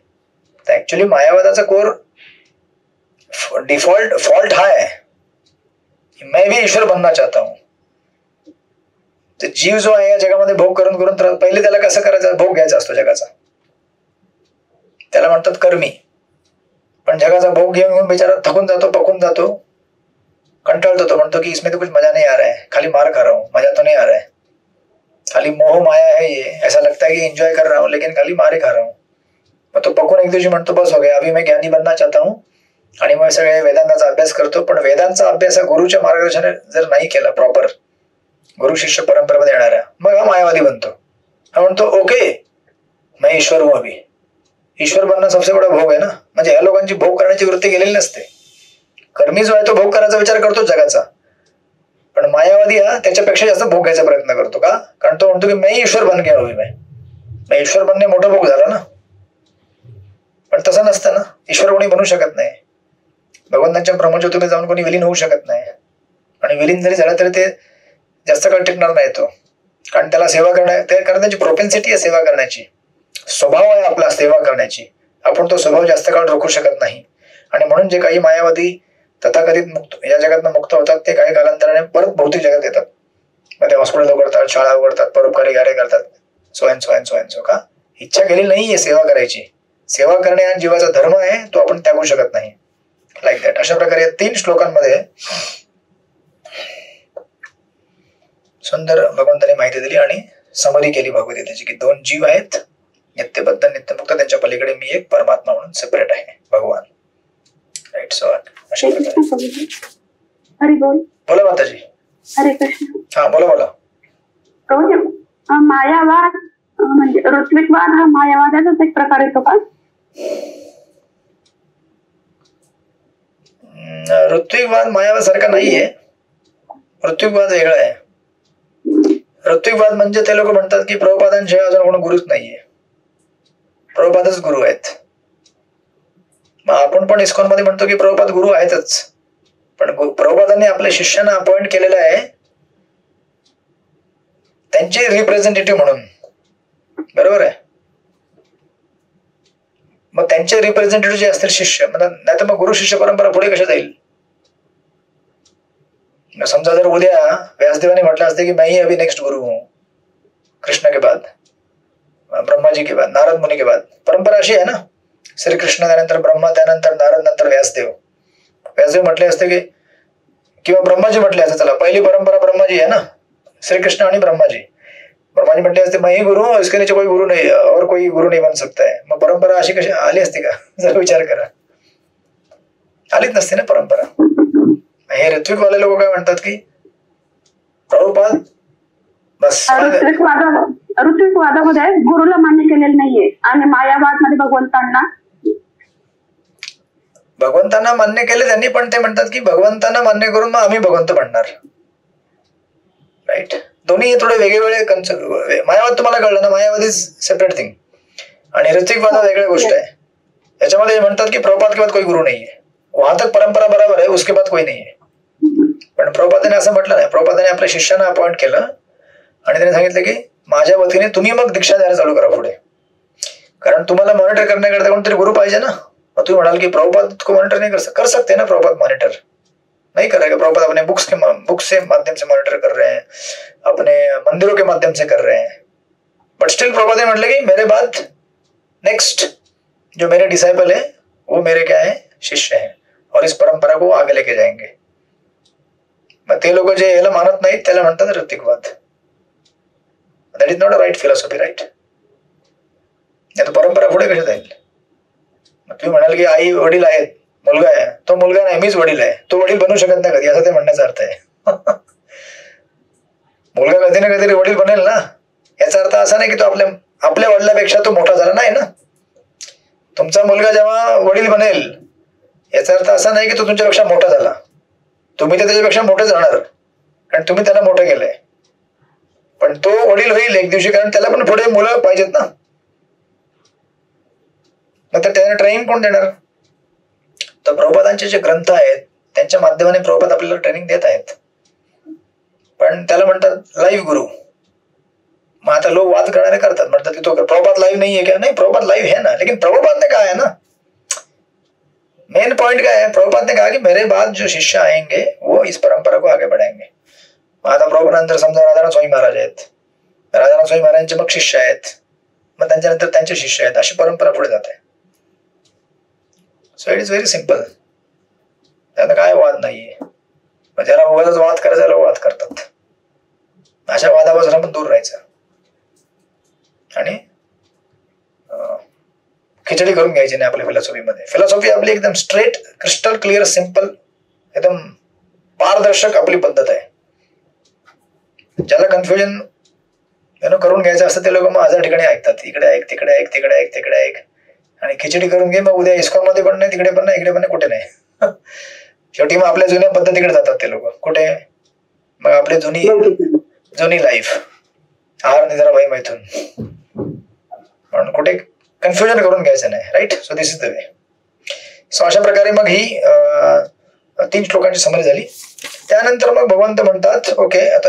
तर ऍक्च्युली मायावादाचा कोर डिफॉल्ट फॉल्ट हा है, मैं भी ईश्वर बनना चाहता हूं. तर जीव जो आहे या जगामध्ये भोग करून करून पहिले त्याला कसं करायचं? भोग घ्यायचा असतो जगाचा. त्याला म्हणतात कर्मी. पण जगाचा भोग घेऊन घेऊन बिचारा थकून जातो, पकून जातो, कंटाळतो. तो म्हणतो की इसमें तो कुछ मजा नहीं आ रहा है, खाली मार खा रहा हूं, मजा तो नहीं आ रहा है, खाली मोह माया है ये, ऐसा लगता है कि एंजॉय कर रहा हूं लेकिन खाली मारे खा रहा हूं. मग तो पकून एक दिवशी म्हणतो बस हो गया, अभी मैं ज्ञानी बनना चाहता हूं. आणि मग सगळे वेदांताचा अभ्यास करतो. पण वेदांचा अभ्यास हा गुरुच्या मार्गदर्शनाने जर नाही केला प्रॉपर, गुरु शिष्य परंपरेमध्ये येणाऱ्या, मग हा मायावादी बनतो. हा म्हणतो ओके मैं ईश्वर हूं अभी. ईश्वर बनणं सबसे बडा भोग आहे ना. म्हणजे या लोकांची भोग करण्याची वृत्ती गेलेली नसते. कर्मी जो आहे तो भोग करायचा विचार करतो जगाचा. पण मायावादी हा त्याच्यापेक्षा जास्त भोग घ्यायचा प्रयत्न करतो. का? कारण तो म्हणतो की मैं ईश्वर बन गया अभी. मैं ईश्वर बनणे मोठा भोग झाला ना. पण तसं नसतं ना. ईश्वर कोणी बनू शकत नाही. भगवंतांच्या ब्रह्मज्योतीमध्ये जाऊन कोणी विलीन होऊ शकत नाही. आणि विलीन जरी झाला तरी ते जास्त काळ टिकणार नाही तो. कारण त्याला सेवा कारण त्याची प्रोपेन्सिटी आहे सेवा करण्याची, स्वभाव आहे आपला सेवा करण्याची. आपण तो स्वभाव जास्त काळ रोखू शकत नाही. आणि म्हणून जे काही मायावादी तथाकथित मुक्त या जगातनं मुक्त होतात ते काही कालांतराने परत भौतिक जगात येतात. मग ते हॉस्पिटल उघडतात, शाळा उघडतात, परोपकारी कार्य करतात, so and so and so and so. का? इच्छा केली नाहीये सेवा करायची. सेवा करणे हा जीवाचा धर्म आहे, तो आपण त्यागू शकत नाही. Like that. अशा प्रकारे 3 श्लोकांमध्ये सुंदर भगवंतांनी माहिती दिली आणि समरी केली भगवद्गीतेची की 2 जीव आहेत, नित्यबद्ध नित्यमुक्त, त्यांच्या पलीकडे मी एक परमात्मा म्हणून सेपरेट आहे, भगवान. राईट. सो अशा प्रकारे. हरी बोल. बोला माताजी. हरे कृष्ण. हा बोला बोला. मायावाद म्हणजे ऋत्विकवाद हा मायावादाचाच एक प्रकार येतो का? ऋत्विकवाद मायावाद सारखा नाहीये. ऋत्विकवाद वेगळा आहे. ऋत्विकवाद म्हणजे ते लोक म्हणतात की प्रभुपादांशिवाय अजून कोण गुरुच नाहीये, प्रभुपादच गुरु आहेत. मग आपण पण इस्कॉन मध्ये म्हणतो की प्रभुपाद गुरु आहेतच. पण प्रभुपादांनी आपल्या शिष्यांना अपॉइंट केलेलं आहे त्यांचे रिप्रेझेंटेटिव्ह म्हणून. बरोबर आहे. मग त्यांचे रिप्रेझेंटेटिव्ह जे असतील शिष्य, नाही तर मग गुरु शिष्य परंपरा पुढे कशा जाईल? समजा जर उद्या व्यासदेवाने म्हटलं असते की मैं ही अभी नेक्स्ट गुरु हूं, कृष्ण के बाद, ब्रह्मा जी के बाद, नारद मुनी के बाद. परंपरा अशी आहे ना, श्रीकृष्ण त्यानंतर ब्रह्मा, त्यानंतर नारद, नंतर व्यासदेव. व्यासदेव म्हटले असते की किंवा ब्रह्माजी म्हटले असते, चला पहिली परंपरा ब्रह्माजी आहे ना, श्रीकृष्ण आणि ब्रह्माजी. ब्रह्माजी म्हटले असते मैं ही गुरु हूं, इसके नीचे कोई गुरु नहीं और कोई गुरु नहीं बन सकता है. मग परंपरा अशी कशी आली असते का? जरा विचार करा. आलीच नसते ना परंपरा. हे ऋत्विकवाले लोक काय म्हणतात की प्रभुपाद बस ऋत्विकवादामध्ये गुरुला मान्य केलेलं नाहीये आणि मायावाद मध्ये भगवंतांना मान्य केले त्यांनी, पण ते म्हणतात की भगवंतांना मान्य करून मग आम्ही भगवंत बनणार. राईट. दोन्ही थोडे वेगवेगळे कन्सेप्ट. मायावाद तुम्हाला कळलं ना, मायावाद इज सेपरेट थिंग आणि ऋत्विकवाद वेगळी गोष्ट आहे. याच्यामध्ये म्हणतात की प्रभुपाद के बाद कोई गुरु नाहीये, वहां तक परंपरा बरोबर आहे, उसके बाद कोई नाहीये. पण प्रभुपादाने असं म्हटलं नाही. प्रभुपादाने आपल्या शिष्यांना अपॉइंट केलं आणि त्याने सांगितलं की माझ्या वतीने तुम्ही मग दीक्षा द्यायला चालू करा पुढे, कारण तुम्हाला मॉनिटर करण्याकरता कोणतरी गुरु पाहिजे ना. मग तुम्ही म्हणाल की प्रभुपाद को मॉनिटर नहीं कर सकते ना, प्रभुपाद मॉनिटर नहीं कर रहे. प्रभुपाद अपने बुक्स से माध्यम से मॉनिटर कर रहे हैं, अपने मंदिरों के माध्यम से कर रहे हैं. बट स्टिल प्रभुपाद ने म्हटलं की मेरे बाद नेक्स्ट जो मेरे डिसाइपल है वो मेरे क्या है, शिष्य हैं, और इस परंपरा को आगे लेके जाएंगे. मग ते लोक जे याला मानत नाहीत त्याला म्हणतात ऋत्विकवाद. That is not a right philosophy. Right. नाही तर परंपरा पुढे कशी जाईल. तुम्ही म्हणाल की आई वडील आहेत, मुलगा आहे, तो मुलगा नाही मीच वडील आहे, तो वडील बनू शकत नाही कधी, असं ते म्हणण्याचा अर्थ आहे. मुलगा कधी ना कधीतरी वडील बनेल ना. याचा अर्थ असा नाही की तो आपल्या वडिलापेक्षा तो मोठा झाला नाही ना. तुमचा मुलगा जेव्हा वडील बनेल याचा अर्थ असा नाही की तो तुमच्यापेक्षा मोठा झाला. तुम्ही तर त्याच्यापेक्षा मोठेच राहणार, कारण तुम्ही त्याला मोठं केलंय. पण तो वडील होईल एक दिवशी, कारण त्याला पण पुढे मुलं पाहिजेत ना. नंतर त्याने ट्रेनिंग कोण देणार. तर प्रभुपादांचे जे ग्रंथ आहेत त्यांच्या माध्यमाने प्रभुपाद आपल्याला ट्रेनिंग देत आहेत, पण त्याला म्हणतात लाईव्ह गुरु. मग आता लोक वाद करणारे करतात, म्हणतात की तो प्रभुपाद लाईव्ह नाहीये क्या. नाही, प्रभुपाद लाईव्ह है ना, लेकिन प्रभुपाद ने कहा है ना. मेन पॉइंट क्या है, प्रभुपाद ने कहा कि मेरे बाद जो शिष्य आएंगे वो इस परंपरा को आगे बढ़ाएंगे. आता प्रभुपादानंतर समजा राजाराम स्वामी महाराज आहेत, राजाराम स्वामी महाराजांचे मग शिष्य आहेत, मग त्यांच्यानंतर त्यांचे शिष्य आहेत, अशी परंपरा पुढे जाते. So it is very simple. त्याला काय वाद नाहीये. मग ज्याला उगाच वाद करायचा वाद करतात. अशा वादापासून आपण दूर राहायचं आणि खिचडी करून घ्यायची नाही आपल्या फिलॉसॉफीमध्ये. फिलॉसॉफी आपली एकदम स्ट्रेट, क्रिस्टल क्लिअर, सिम्पल, एकदम पारदर्शक आपली पद्धत आहे. ज्याला कन्फ्युजन करून घ्यायचं असतं ते लोक मग हजार ठिकाणी ऐकतात. इकडे ऐक, तिकडे ऐक, तिकडे ऐक, तिकडे ऐक, आणि खिचडी करून घे. मग उद्या इस्कॉन मध्ये पण नाही, तिकडे पण नाही, इकडे पण नाही, कुठे नाही. शेवटी मग आपल्या जुन्या पद्धतीकडे जातात ते लोक. कुठे मग आपली जुनी लाईफ, आहार निद्रा बाई मैथून, म्हणून कुठे कन्फ्युजन करून घ्यायचं नाही. Right. So this is the way. So अशा प्रकारे मग ही 3 श्लोकांची समरी झाली. त्यानंतर मग भगवंत म्हणतात ओके, आता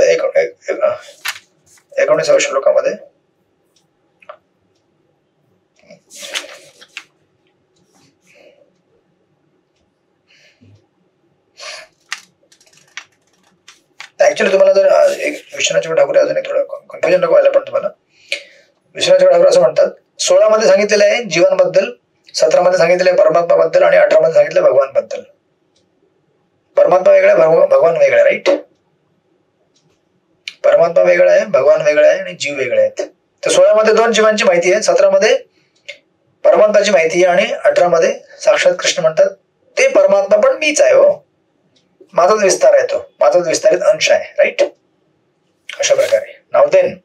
19व्या श्लोकामध्ये ऍक्च्युअली तुम्हाला जर विश्वनाथ ठाकूर अजून एक थोडं कन्फ्युजन नको व्हायला, पण तुम्हाला विश्वनाथ ठाकूर असं म्हणतात 16 मध्ये सांगितलेलं आहे जीवनबद्दल, 17 मध्ये सांगितलेलं आहे परमात्मा बद्दल आणि 18 मध्ये सांगितलं भगवान बद्दल. परमात्मा वेगळा, भगवान वेगळा. राईट. परमात्मा वेगळा आहे, भगवान वेगळा आहे आणि जीव वेगळे आहेत. तर 16 मध्ये 2 जीवांची माहिती आहे, 17 मध्ये परमात्माची माहिती आहे आणि 18 मध्ये साक्षात कृष्ण म्हणतात ते परमात्मा पण मीच आहे, हो माझाच विस्तार आहे, तो माझाच विस्तारित अंश आहे. राईट. अशा प्रकारे नाव देन.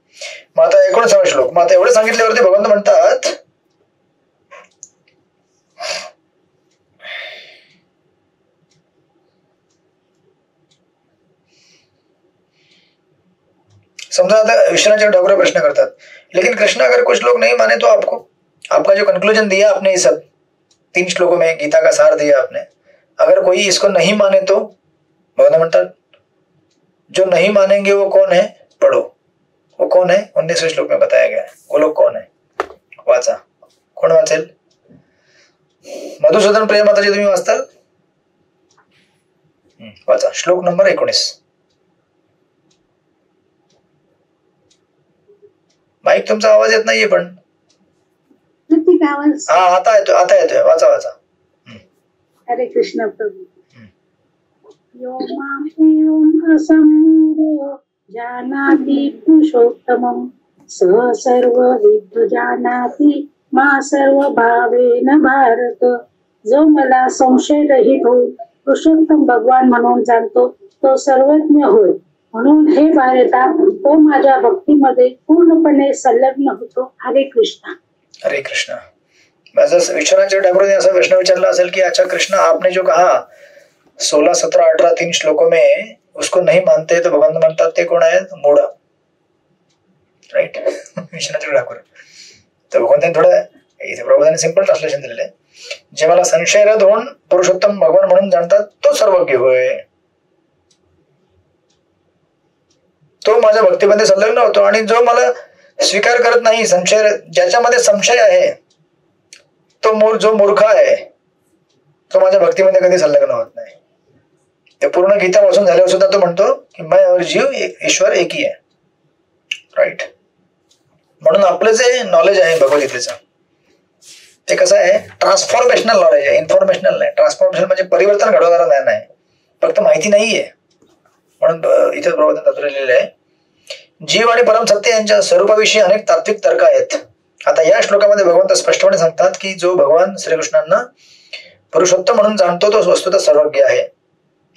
मग आता 19व्या श्लोक. मग आता एवढे सांगितल्यावरती भगवंत म्हणतात समजा आता विश्वनाथ ठाकुर प्रश्न करतात, लेकिन कृष्ण अगर कुछ लोग नहीं माने तो आपका जो कंक्लूजन दिया आपने, ये सब 3 श्लोकों में गीता का सार दिया आपने, अगर कोई इसको नहीं माने तो भगवान म्हणतात जो नहीं मानेंगे वो कौन है, पढ़ो. वो कौन है 19वें श्लोक में बताया गया है. वो लोग कौन है, वाचा. कोण वाचेल. मधुसूदन प्रिया माताजी तुम्ही वाचताल. वाचा श्लोक नंबर 19. माईक तुमचा आवाज येत नाहीये पण. हा आता येतोय. वाचा. हरे कृष्ण प्रभू. यो मां एवं असम्मूढो जानाति पुरुषोत्तमं स सर्वविद् जानाति मा सर्वभावेन भारत जो मला संशय रहित होऊन पुरुषोत्तम भगवान म्हणून जाणतो तो सर्वज्ञ होय. म्हणून हे भारता तो माझ्या भक्तीमध्ये पूर्णपणे संलग्न होतो. हरे कृष्ण. हरे कृष्ण. माझं विचारांच्या ठाकुर ने ऐसा प्रश्न विचारला असेल की अच्छा कृष्ण आपने जो कहा 16, 17, 18 3 श्लोकों में उसको नहीं मानते तो भगवान म्हणतात ते कोण आहेत? मूढ. राईट. विश्वनाथ ठाकुर. तर भगवंतांनी थोडं इथे प्रभुदाने सिंपल ट्रान्सलेशन दिलेलं आहे. जे मला संशयरहित होऊन पुरुषोत्तम भगवान म्हणून जाणतात तो सर्वज्ञ होय. तो माझ्या भक्तीमध्ये संलग्न होतो आणि जो मला स्वीकार करत नाही, संशय ज्याच्यामध्ये संशय आहे तो जो मूर्ख आहे तो माझ्या भक्तीमध्ये कधी संलग्न होत नाही. ते पूर्ण गीता वाचून झाल्यावर सुद्धा तो म्हणतो की मैं और जीव ईश्वर एक ही आहे. राईट. म्हणून आपलं जे नॉलेज आहे भगवद्गीतेचं ते कसं आहे? ट्रान्सफॉर्मेशनल नॉलेज आहे, इन्फॉर्मेशनल नाही. ट्रान्सफॉर्मेशन म्हणजे परिवर्तन घडवणारा ज्ञान आहे, फक्त माहिती नाहीये. म्हणून इथे प्रबोधन तत्व लिहिलेलं आहे जीव आणि परमसत्य यांच्या स्वरूपाविषयी अनेक तात्विक तर्क आहेत. आता या श्लोकामध्ये भगवंत स्पष्टपणे सांगतात की जो भगवान श्रीकृष्णांना पुरुषोत्तम म्हणून जाणतो तो वस्तुतः सर्वज्ञ आहे.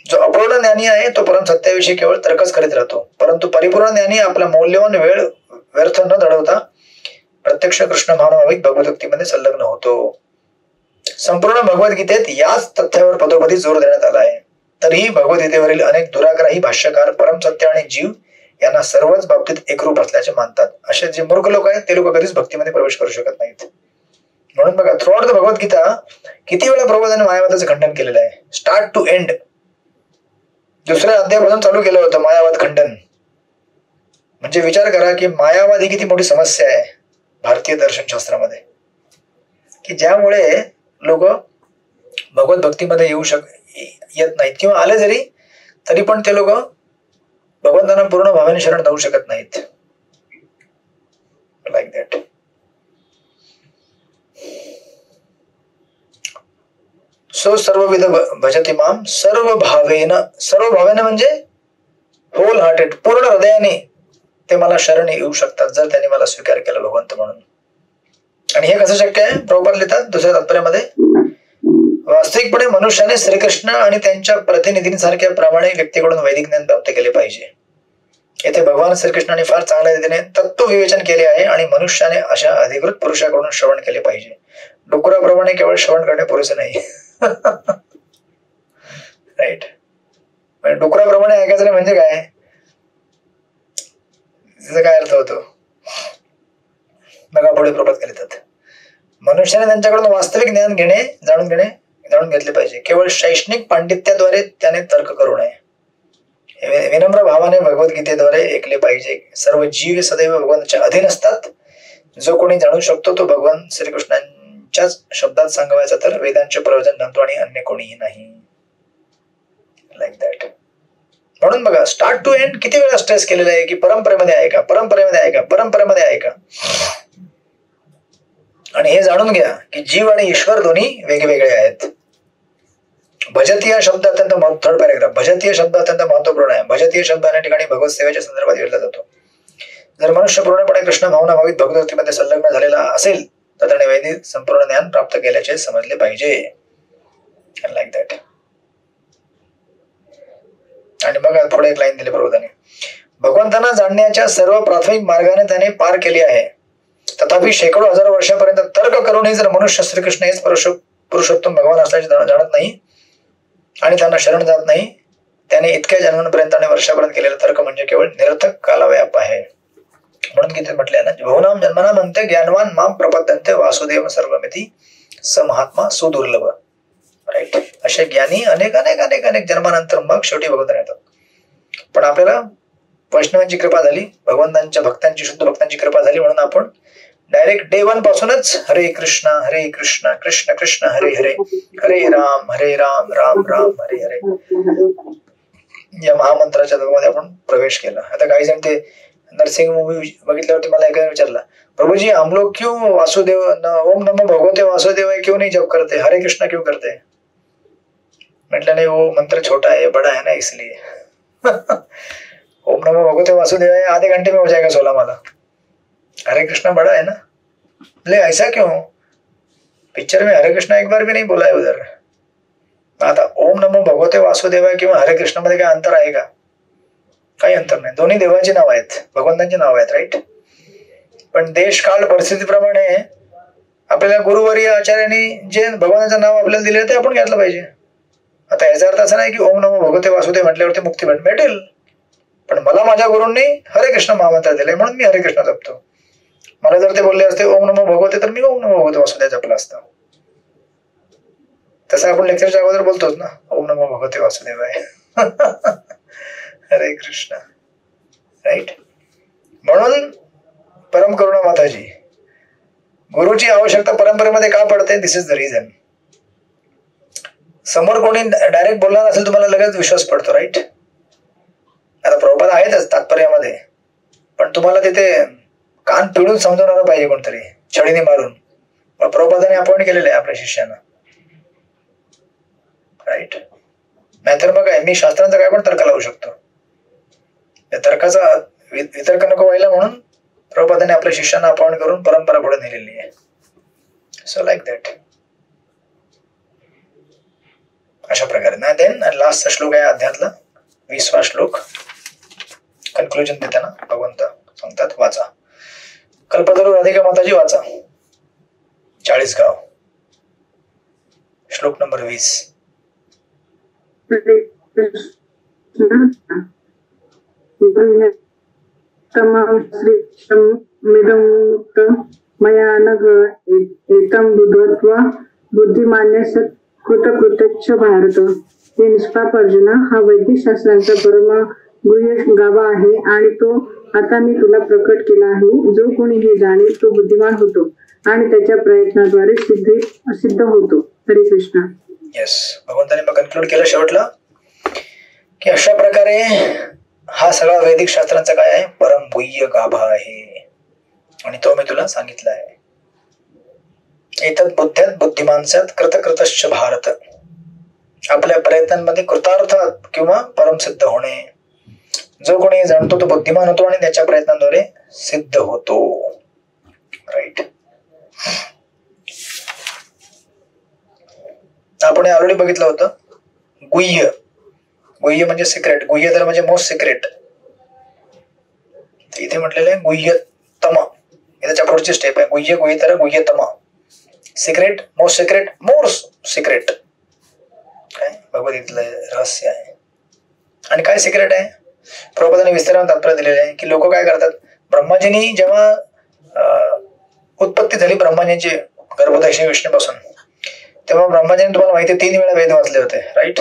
जो अपूर्ण ज्ञानी आहे तो परमसत्याविषयी केवळ तर्कच करीत राहतो. परंतु परिपूर्ण ज्ञानी आपला मौल्यवान वेळ व्यर्थ न घडवता प्रत्यक्ष कृष्ण भावनाभाविक भगवद्गीतेमध्ये संलग्न होतो. संपूर्ण भगवद्गीतेत याच तथ्यावर पदोपदी जोर देण्यात आला आहे. तरीही भगवद्गीतेवरील अनेक दुराग्रही भाष्यकार परमसत्य आणि जीव यांना सर्वच बाबतीत एकरूप असल्याचे मानतात. असे जे मूर्ख लोक आहेत ते लोक कधीच भक्तीमध्ये प्रवेश करू शकत नाहीत. म्हणून बघा थ्रूआउट द भगवद्गीता किती वेळा प्रबोधाने मायावादाचं खंडन केलेलं आहे. Start to end. दुसऱ्या अध्यायापासून चालू केलं होतं मायावाद खंडन. म्हणजे विचार करा की मायावाद ही किती मोठी समस्या आहे भारतीय दर्शनशास्त्रामध्ये, की ज्यामुळे लोक भगवत भक्तीमध्ये येत नाहीत किंवा आले जरी तरी पण ते लोक भगवंतांना पूर्ण भावाने शरण जाऊ शकत नाहीत. Like that. सो सर्वविध भजति माम सर्व भावेन म्हणजे होल हार्टेड, पूर्ण हृदयाने ते मला शरण येऊ शकतात जर त्यांनी मला स्वीकार केला भगवंत म्हणून. आणि हे कसं शक्य आहे? प्रभुपाद लिहितात दुसऱ्या तात्पर्यामध्ये वास्तविकपणे मनुष्याने श्रीकृष्ण आणि त्यांच्या प्रतिनिधींसारख्या प्रामाणिक व्यक्तीकडून वैदिक ज्ञान प्राप्त केले पाहिजे. येथे भगवान श्रीकृष्णाने फार चांगल्या रीतीने तत्व विवेचन केले आहे आणि मनुष्याने अशा अधिकृत पुरुषाकडून श्रवण केले पाहिजे. डुकराप्रमाणे केवळ श्रवण करणे पुरेसे नाही. राईट. डुकराप्रमाणे ऐकायचं नाही म्हणजे काय? त्याचा काय अर्थ होतो बघा. पुढे प्रभात लिहितात मनुष्याने त्यांच्याकडून वास्तविक ज्ञान जाणून घेतले पाहिजे. केवळ शैक्षणिक पांडित्याद्वारे त्याने तर्क करू नये. विनम्र भावाने भगवद्गीतेद्वारे ऐकले पाहिजे. सर्व जीव सदैव भगवानाच्या अधीन असतात. जो कोणी जाणू शकतो तो भगवान श्रीकृष्णांच्याच शब्दात सांगायचा तर वेदांचे प्रयोजन जाणतो आणि अन्य कोणीही नाही. Like that. म्हणून बघा स्टार्ट टू एंड किती वेळा स्ट्रेस केलेला आहे की परंपरेमध्ये ऐका, परंपरेमध्ये ऐका, परंपरेमध्ये ऐका. आणि हे जाणून घ्या की जीव आणि ईश्वर दोन्ही वेगवेगळे आहेत. भजती या शब्द अत्यंत थर्ड पॅरेग्राफ. भजती या शब्द अत्यंत महत्वपूर्ण आहे. भजती या शब्द अनेक ठिकाणी भगवत सेवेच्या संदर्भात घेतला जातो. जर मनुष्य पूर्णपणे कृष्ण भावना भाविक भगवद्गीतेमध्ये संलग्न झालेला असेल तर त्याने वैदिक संपूर्ण ज्ञान प्राप्त केल्याचे समजले पाहिजे. Like that. आणि बघा पुढे एक लाईन दिली प्रभुदाने भगवंतांना जाणण्याच्या सर्व प्राथमिक मार्गाने त्याने पार केले आहे. तथापि शेकडो हजारो वर्षापर्यंत तर्क करूनही जर मनुष्य श्रीकृष्ण हेच पुरुषोत्तम भगवान असल्याचे जाणत नाही आणि त्यांना शरण जात नाही त्याने इतक्या जन्मांपर्यंत आणि वर्षापर्यंत केलेला तर्क म्हणजे केवळ निरर्थक कालव्याप आहे. म्हणून किती म्हटले ना बहुनाम जन्मना म्हणते ज्ञानवान माम प्रपद्यन्ते वासुदेव सर्वमिती स महात्मा सुदुर्लभ. राईट. असे ज्ञानी अनेक अनेक अनेक अनेक जन्मानंतर मग शेवटी भगवंतांना येतात. पण आपल्याला वैष्णवांची कृपा झाली, भगवंतांच्या भक्तांची शुद्ध भक्तांची कृपा झाली म्हणून आपण डायरेक्ट डे 1 पासूनच हरे कृष्ण कृष्ण कृष्ण हरे हरे हरे राम राम राम हरे हरे या महामंत्राच्या जगामध्ये आपण प्रवेश केला. आता काही जण ते नरसिंह मूवी बघितल्यावरती मला एका विचारला प्रभुजी हम लोग क्यों वासुदेव ओम नमो भगवते वासुदेव क्यों नहीं जप करते, हरे कृष्णा क्यों करते? मतलब नहीं वो मंत्र छोटा है बड़ा है ना इसलिए. ओम नमो भगवते वासुदेव है आधे घंटे में हो जाएगा 16 माला. हरे कृष्णा बड़ा है ना. बोले ऐसा क्यों? पिक्चर में हरे कृष्णा एक बार भी नहीं बोला है उधर. आता ओम नमो भगवते वासुदेवाय किंवा हरे कृष्ण मध्ये काय अंतर आहे का? काही अंतर नाही. दोन्ही देवाची नाव आहेत, भगवंतांची नाव आहेत, राईट. पण देश काळ परिस्थितीप्रमाणे आपल्याला गुरुवर्य आचार्यांनी जे भगवानाचं नाव आपल्याला दिले ते आपण घेतलं पाहिजे. आता याचा अर्थ असा नाही की ओम नमो भगवते वासुदेव म्हटल्यावरती मुक्ती भेटेल, पण मला माझ्या गुरूंनी हरे कृष्ण महामंत्र दिले म्हणून मी हरे कृष्ण जपतो. मला जर ते बोलले असते ओम नमो भगवते तर मी ओम नमो भगवते वासुदेव जपला असतं. तसं आपण लेक्चरच्या अगोदर बोलतोच ना, ओम नमो भगवते वासुदेवाय. हरे कृष्ण, राईट. म्हणून परम करुणा माताजी, गुरुची आवश्यकता परंपरेमध्ये का पडते? दिस इज द रिझन. समोर कोणी डायरेक्ट बोलणार असेल तुम्हाला लगेच विश्वास पडतो, राईट. आता प्रभुपाद आहेतच तात्पर्यामध्ये, पण तुम्हाला तिथे कान पिळून समजवणार पाहिजे कोणतरी छडीने मारून. मग प्रभुपादाने अपॉइंट केलेलं आहे आपल्या शिष्यांना, राईट. नाहीतर मग काय, मी शास्त्रांचा काय पण तर्क लावू शकतो. या तर्काचा वितर्क नको व्हायला म्हणून प्रभुपादाने आपल्या शिष्यांना अपॉइंट करून परंपरा पुढे नेलेली आहे. So like that. अशा प्रकारे ना. देन लास्टचा श्लोक आहे अध्यात्मला 20वा श्लोक. कन्क्लुजन देताना भगवंत सांगतात, वाचा कल्पतरू राधिका माताजी, वाचा 40 गाव. श्लोक नंबर 20. मया नघ एतम बुद्धत्वा बुद्धिमान्य कृतकृत्य भारत. हे निष्पाप अर्जुना, हा वैदिक शास्त्रांचा परम गुह्य गाभा आहे आणि तो आता मी तुला प्रकट केला आहे. जो कोणी हे जाणेल तो बुद्धिमान होतो आणि त्याच्या प्रयत्नाद्वारे सिद्ध होतो. हरे कृष्ण. येस, भगवंताने मग कन्क्लूड केलं शेवटला की अशा प्रकारे हा सगळा वैदिक शास्त्रांचा काय आहे? परम गुह्य गाभा आहे आणि तो मी तुला सांगितला आहे. एतत् बुद्ध्यात बुद्धिमानस्यात कृतकृतश्च भारत. आपल्या प्रयत्नांमध्ये कृतार्थ किंवा परमसिद्ध होणे. जो कोणी जाणतो तो बुद्धिमान होतो आणि त्याच्या प्रयत्नांद्वारे सिद्ध होतो, राईट. आपण ऑलरेडी बघितलं होतं गुह्य. गुह्य म्हणजे सिक्रेट, गुह्यतर म्हणजे मोस्ट सिक्रेट. इथे म्हटलेलं आहे गुह्यतम. त्याच्या पुढची स्टेप आहे गुह्य गुह्यतर गुह्यतम. सिक्रेट, मोस्ट सिक्रेट, मोर सिक्रेट. काय भगवद्गीतेतलं रहस्य आहे. आणि काय सिक्रेट आहे? प्रभुपादांनी विस्ताराने तात्पर्य दिलेले आहे की लोक काय करतात, ब्रह्माजींनी जेव्हा उत्पत्ती झाली ब्रह्माजींची गर्भोदय श्री विष्णूपासून, तेव्हा ब्रह्माजींनी तुम्हाला माहिती 3 वेळा वेद वाचले होते, राईट.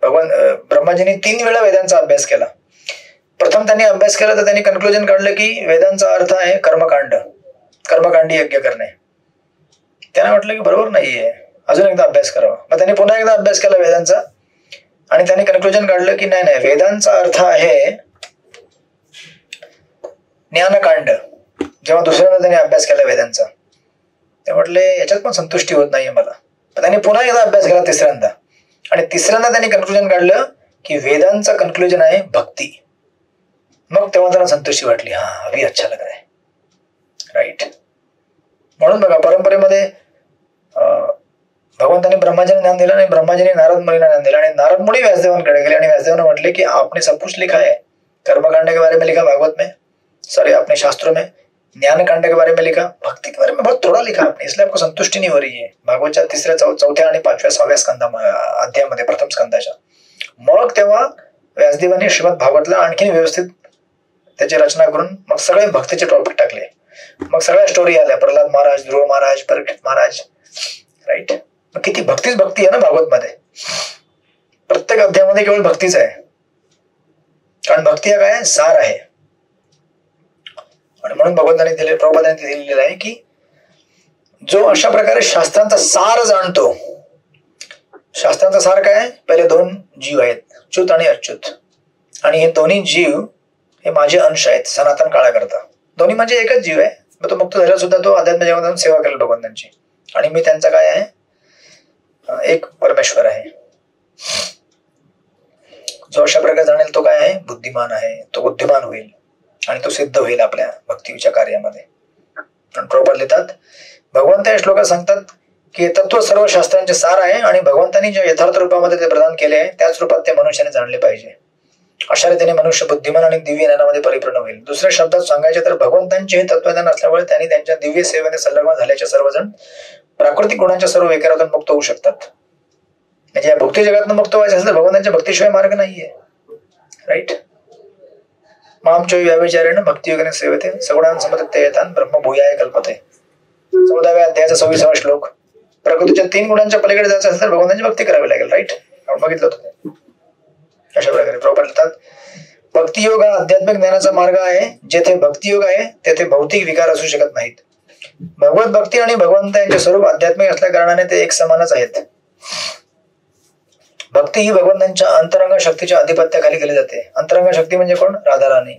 ब्रह्माजींनी 3 वेळा वेदांचा अभ्यास केला. प्रथम त्यांनी अभ्यास केला तर त्यांनी कन्क्लुजन काढलं की वेदांचा अर्थ आहे कर्मकांड, कर्मकांडी यज्ञ करणे. त्यांना वाटलं की बरोबर नाहीये, अजून एकदा अभ्यास करावा. मग त्यांनी पुन्हा एकदा अभ्यास केला वेदांचा आणि त्यांनी कन्क्लुजन काढलं की नाही, वेदांचा अर्थ आहे ज्ञानकांड. जेव्हा दुसऱ्यांदा त्यांनी अभ्यास केला वेदांचा, ते म्हटले याच्यात पण संतुष्टी होत नाहीये मला. त्यांनी पुन्हा एकदा अभ्यास केला तिसऱ्यांदा, आणि तिसऱ्यांदा त्यांनी कन्क्लुजन काढलं की वेदांचा कन्क्लुजन आहे भक्ती. मग तेव्हा त्यांना संतुष्टी वाटली, हा अभी अच्छा लग रहा है, राईट. म्हणून बघा परंपरेमध्ये भगवंतांनी ब्रह्माजीने ज्ञान दिलं आणि ब्रह्माजीने नारद मुनीला ज्ञान दिलं आणि नारद मुनी व्यासदेवांकडे गेले आणि व्यासदेवांना म्हटले की आपने सब कुछ लिखा है, कर्मकांड के बारे में लिखा भागवत में, सॉरी अपने शास्त्रों में, ज्ञान कांड के बारे में लिखा, भक्ति के बारे में बहुत थोड़ा लिखा आपने, इसलिए आपको संतुष्टि नहीं हो रही है. भागवतच्या 3ऱ्या 4थ्या आणि 5व्या 6व्या अध्यायामध्ये प्रथम स्कंदाच्या. मग तेव्हा व्यासदेवांनी श्रीमद भागवतला आणखी व्यवस्थित त्याची रचना करून मग सगळे भक्तीचे टॉपिक टाकले. मग सगळ्या स्टोरी आल्या, प्रल्हाद महाराज, ध्रुव महाराज, परीक्षित महाराज, राईट. मग किती भक्तीच भक्ती आहे ना भागवत मध्ये. प्रत्येक अध्यायामध्ये केवळ भक्तीच आहे, कारण भक्ती हा काय सार आहे. आणि म्हणून भगवंतांनी दिले, प्रभुपादांनी दिलेलं आहे की जो अशा प्रकारे शास्त्रांचा सार जाणतो. शास्त्रांचा सार काय? पहिले 2 जीव आहेत, च्युत आणि अच्युत. आणि हे दोन्ही जीव हे माझे अंश आहेत सनातन काळाकरता. दोन्ही म्हणजे एकच जीव आहे. मग तो मुक्त झाला सुद्धा तो अध्यात्म जगतातून सेवा करेल भगवंतांची. आणि मी त्यांचा काय आहे? एक परमेश्वर आहे. जो अशा प्रकारे जाणेल तो काय आहे? बुद्धिमान आहे. तो बुद्धिमान होईल आणि तो सिद्ध होईल आपल्या भक्तीच्या कार्यामध्ये. पण प्रभुपाद लिहितात, भगवंत या श्लोकात सांगतात की तत्व सर्व शास्त्रांचे सार आहे आणि भगवंतांनी ज्या यथार्थ रूपामध्ये ते प्रदान केले आहे त्याच रूपात ते मनुष्याने जाणले पाहिजे. अशा रीतीने मनुष्य बुद्धिमान आणि दिव्य ज्ञानामध्ये परिपूर्ण होईल. दुसऱ्या शब्दात सांगायचे तर भगवंतांचे हे तत्वज्ञान असल्यामुळे त्यांनी त्यांच्या दिव्य सेवेने संलग्न झाल्याचे सर्वजण प्राकृतिक गुणांच्या सर्व विकारातून मुक्त होऊ शकतात. म्हणजे या भक्ती जगातून मुक्त व्हायचं असेल तर भगवंतांच्या भक्तीशिवाय मार्ग नाहीये. राईट. मामचो व्याविचारेण भक्तियोगेन सेवते सगुणांसमते येतान ब्रह्मभूयाय कल्पते. 14व्या अध्यायाचा 26वा श्लोक. प्रकृतीच्या 3 गुणांच्या पलीकडे जायचं असेल तर भगवंतांची भक्ती करावी लागेल. राईट. आपण बघितलं होतं. अशा प्रकारे प्रॉपर लिहितात. भक्तियोग हा आध्यात्मिक ज्ञानाचा मार्ग आहे. जेथे भक्तियोग आहे तेथे भौतिक विकार असू शकत नाहीत. भगवत भक्ती आणि भगवंत यांचे स्वरूप आध्यात्मिक असल्या कारणाने ते एक समानच आहेत. भक्ती ही भगवंतांच्या अंतरंग शक्तीच्या आधिपत्याखाली केली जाते. अंतरंग शक्ती म्हणजे कोण? राधाराणी.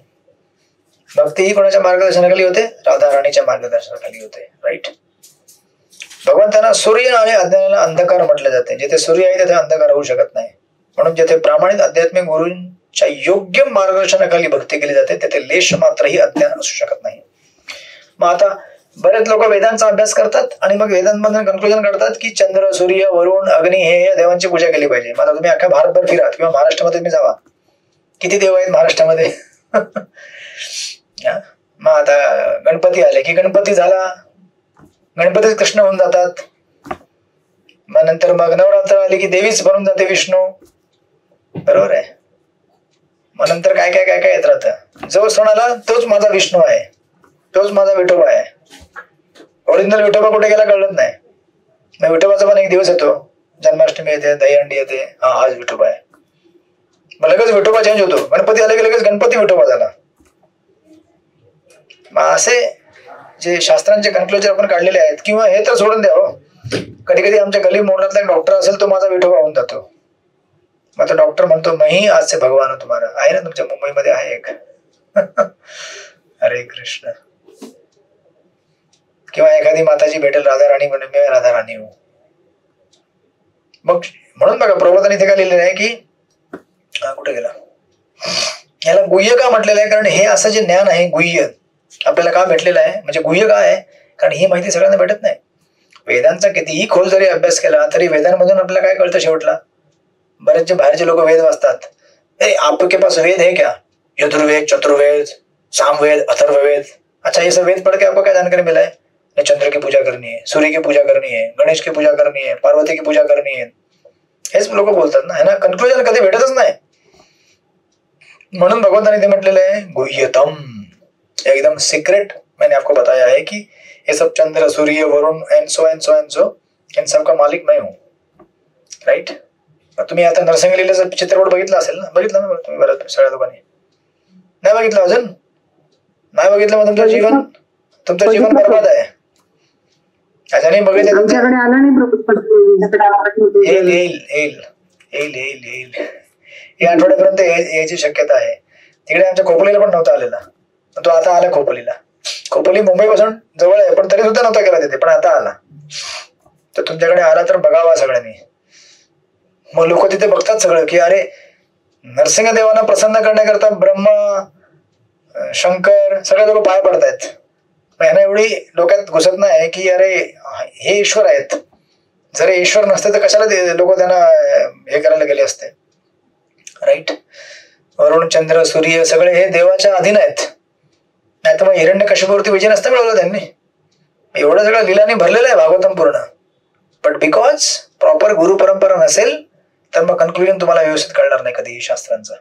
भक्ती ही कोणाच्या मार्गदर्शनाखाली होते? राधाराणीच्या मार्गदर्शनाखाली होते. राईट. भगवंतांना सूर्य आणि अज्ञानाला अंधकार म्हटले जाते. जिथे सूर्य आहे तिथे अंधकार होऊ शकत नाही. म्हणून जिथे प्रामाणिक आध्यात्मिक गुरूंच्या योग्य मार्गदर्शनाखाली भक्ती केली जाते तिथे लेश मात्रही अज्ञान असू शकत नाही. मग आता बरेच लोक वेदांचा अभ्यास करतात आणि मग वेदांमधून कन्क्लुजन काढतात की चंद्र, सूर्य, वरुण, अग्नी हे या देवांची पूजा केली पाहिजे. मग आता तुम्ही अख्खा भारतभर फिरा किंवा महाराष्ट्रामध्ये तुम्ही जावा, किती देव आहेत महाराष्ट्रामध्ये? मग आता गणपती आले की गणपती झाला, गणपतीच कृष्ण होऊन जातात. मग नंतर मग नवरात्र आली की देवीच बनून जाते विष्णू. बरोबर आहे. मग नंतर काय काय काय काय येत राहतं. जो सण आला तोच माझा विष्णू आहे, तोच माझा विठोबा आहे. ओरिजिनल विठोबा कुठे गेला कळत नाही. मग विठोबाचा पण एक दिवस येतो, जन्माष्टमी येते, दहीहंडी येते, हा आज विठोबा आहे. मग लगेच विठोबा चेंज होतो. गणपती आले की लगेच गणपती विठोबा झाला. मग असे जे शास्त्रांचे कन्क्लुजन आपण काढलेले आहेत, किंवा हे तर सोडून द्यावं, कधी कधी आमच्या गली मोहल्ल्यातला एक डॉक्टर असेल तो माझा विठोबा होऊन जातो. मग तो डॉक्टर म्हणतो मही आज से भगवान हो तुम्हारा. आहे ना तुमच्या मुंबईमध्ये आहे एक. हरे कृष्ण. किंवा एखादी माताजी भेटेल राधाराणी म्हणून मी राधाराणी हो. मग म्हणून बघा प्रभुपादांनी इथे काय लिहिलेलं आहे की कुठे गेला, याला गुह्य का म्हटलेलं आहे? कारण हे असं जे ज्ञान आहे गुह्य आपल्याला का भेटलेलं आहे, म्हणजे गुह्य का आहे? कारण ही माहिती सगळ्यांना भेटत नाही. वेदांचा कितीही खोल जरी अभ्यास केला तरी वेदांमधून आपल्याला काय कळतं शेवटला? बरेचसे बाहेरचे लोक वेद वाचतात. आपके पास वेद है क्या? यजुर्वेद, चतुर्वेद, सामवेद, अथर्ववेद. अच्छा ये सब वेद पढ़ के आपको क्या जानकारी मिला है? चंद्र की पूजा करनी है, सूर्य की पूजा करनी है, गणेश की पूजा करनी है, पार्वती की पूजा करनी है. हेच लोक बोलतात ना, है ना. कन्क्लुजन कधी भेटतच नाही. म्हणून भगवंताने ते म्हटलेलं आहे गुह्यतम, एकदम सिक्रेट. मैंने आपको बताया है कि ये सब Chandra, Surya, Varun and so and so and so, इन सब का मालिक मैं हूँ. राईट. तुम्ही आता नरसिंह लीलेचं चित्रपट बघितला असेल ना? बघितलं ना तुम्ही बरं सगळ्या लोकांनी? नाही बघितलं अजून? नाही बघितलं मग तुमचं जीवन बर्बाद आहे. अच्छा नाही बघितलं? आमच्याकडे आला नाही. येईल येईल येईल येईल येईल येईल या आठवड्यापर्यंत यायची शक्यता आहे. तिकडे आमच्या खोपोलीला पण नव्हता आलेला, तो आता आला खोपोलीला. खोपोली मुंबईपासून जवळ आहे पण तरी सुद्धा नव्हता गेला तिथे, पण आता आला. तर तुमच्याकडे आला तर बघावा सगळ्यांनी. मग लोक तिथे बघतात सगळं की अरे नरसिंहदेवांना प्रसन्न करण्याकरता ब्रह्मा, शंकर सगळे लोक पाय पडतायत. यांना एवढी डोक्यात घुसत नाही की अरे हे ईश्वर आहेत. जर ईश्वर नसते तर कशाला लोक त्यांना हे करायला गेले असते. राईट. वरुण, चंद्र, सूर्य सगळे हे देवाच्या अधीन आहेत. नाही तर मग हिरण्यकश्यपावरती विजय नसता मिळवला त्यांनी. एवढं सगळं लिलाने भरलेलं आहे भागवतम पूर्ण. बट बिकॉज प्रॉपर गुरु परंपरा नसेल तर मग कन्क्लुजन तुम्हाला व्यवस्थित कळणार नाही कधी शास्त्रांचं.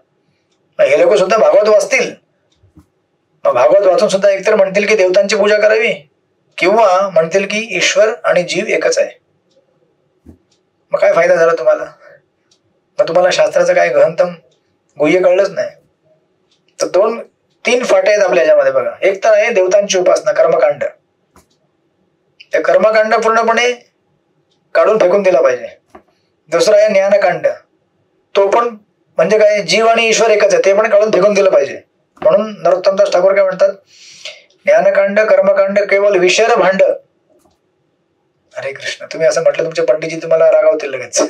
हे लोक सुद्धा भागवत वाचतील, मग भागवत वाचून सुद्धा एकतर म्हणतील की देवतांची पूजा करावी किंवा म्हणतील की ईश्वर आणि जीव एकच आहे. मग काय फायदा झाला तुम्हाला? मग तुम्हाला शास्त्राचं काय गहनतम गुह्य कळलंच नाही. तर 2-3 फाटे आहेत आपल्या याच्यामध्ये बघा. एक तर आहे देवतांची उपासना, कर्मकांड. ते कर्मकांड पूर्णपणे काढून फेकून दिला पाहिजे. दुसरा आहे ज्ञानकांड. तो पण म्हणजे काय, जीव आणि ईश्वर एकच आहे, ते पण काढून फेकून दिलं पाहिजे. म्हणून नरोत्तमदास ठाकूर काय म्हणतात, ज्ञानकांड कर्मकांड केवळ विषर भांड. हरे कृष्ण. तुम्ही असं म्हटलं तुमचे पंडितजी तुम्हाला रागावतील लगेच.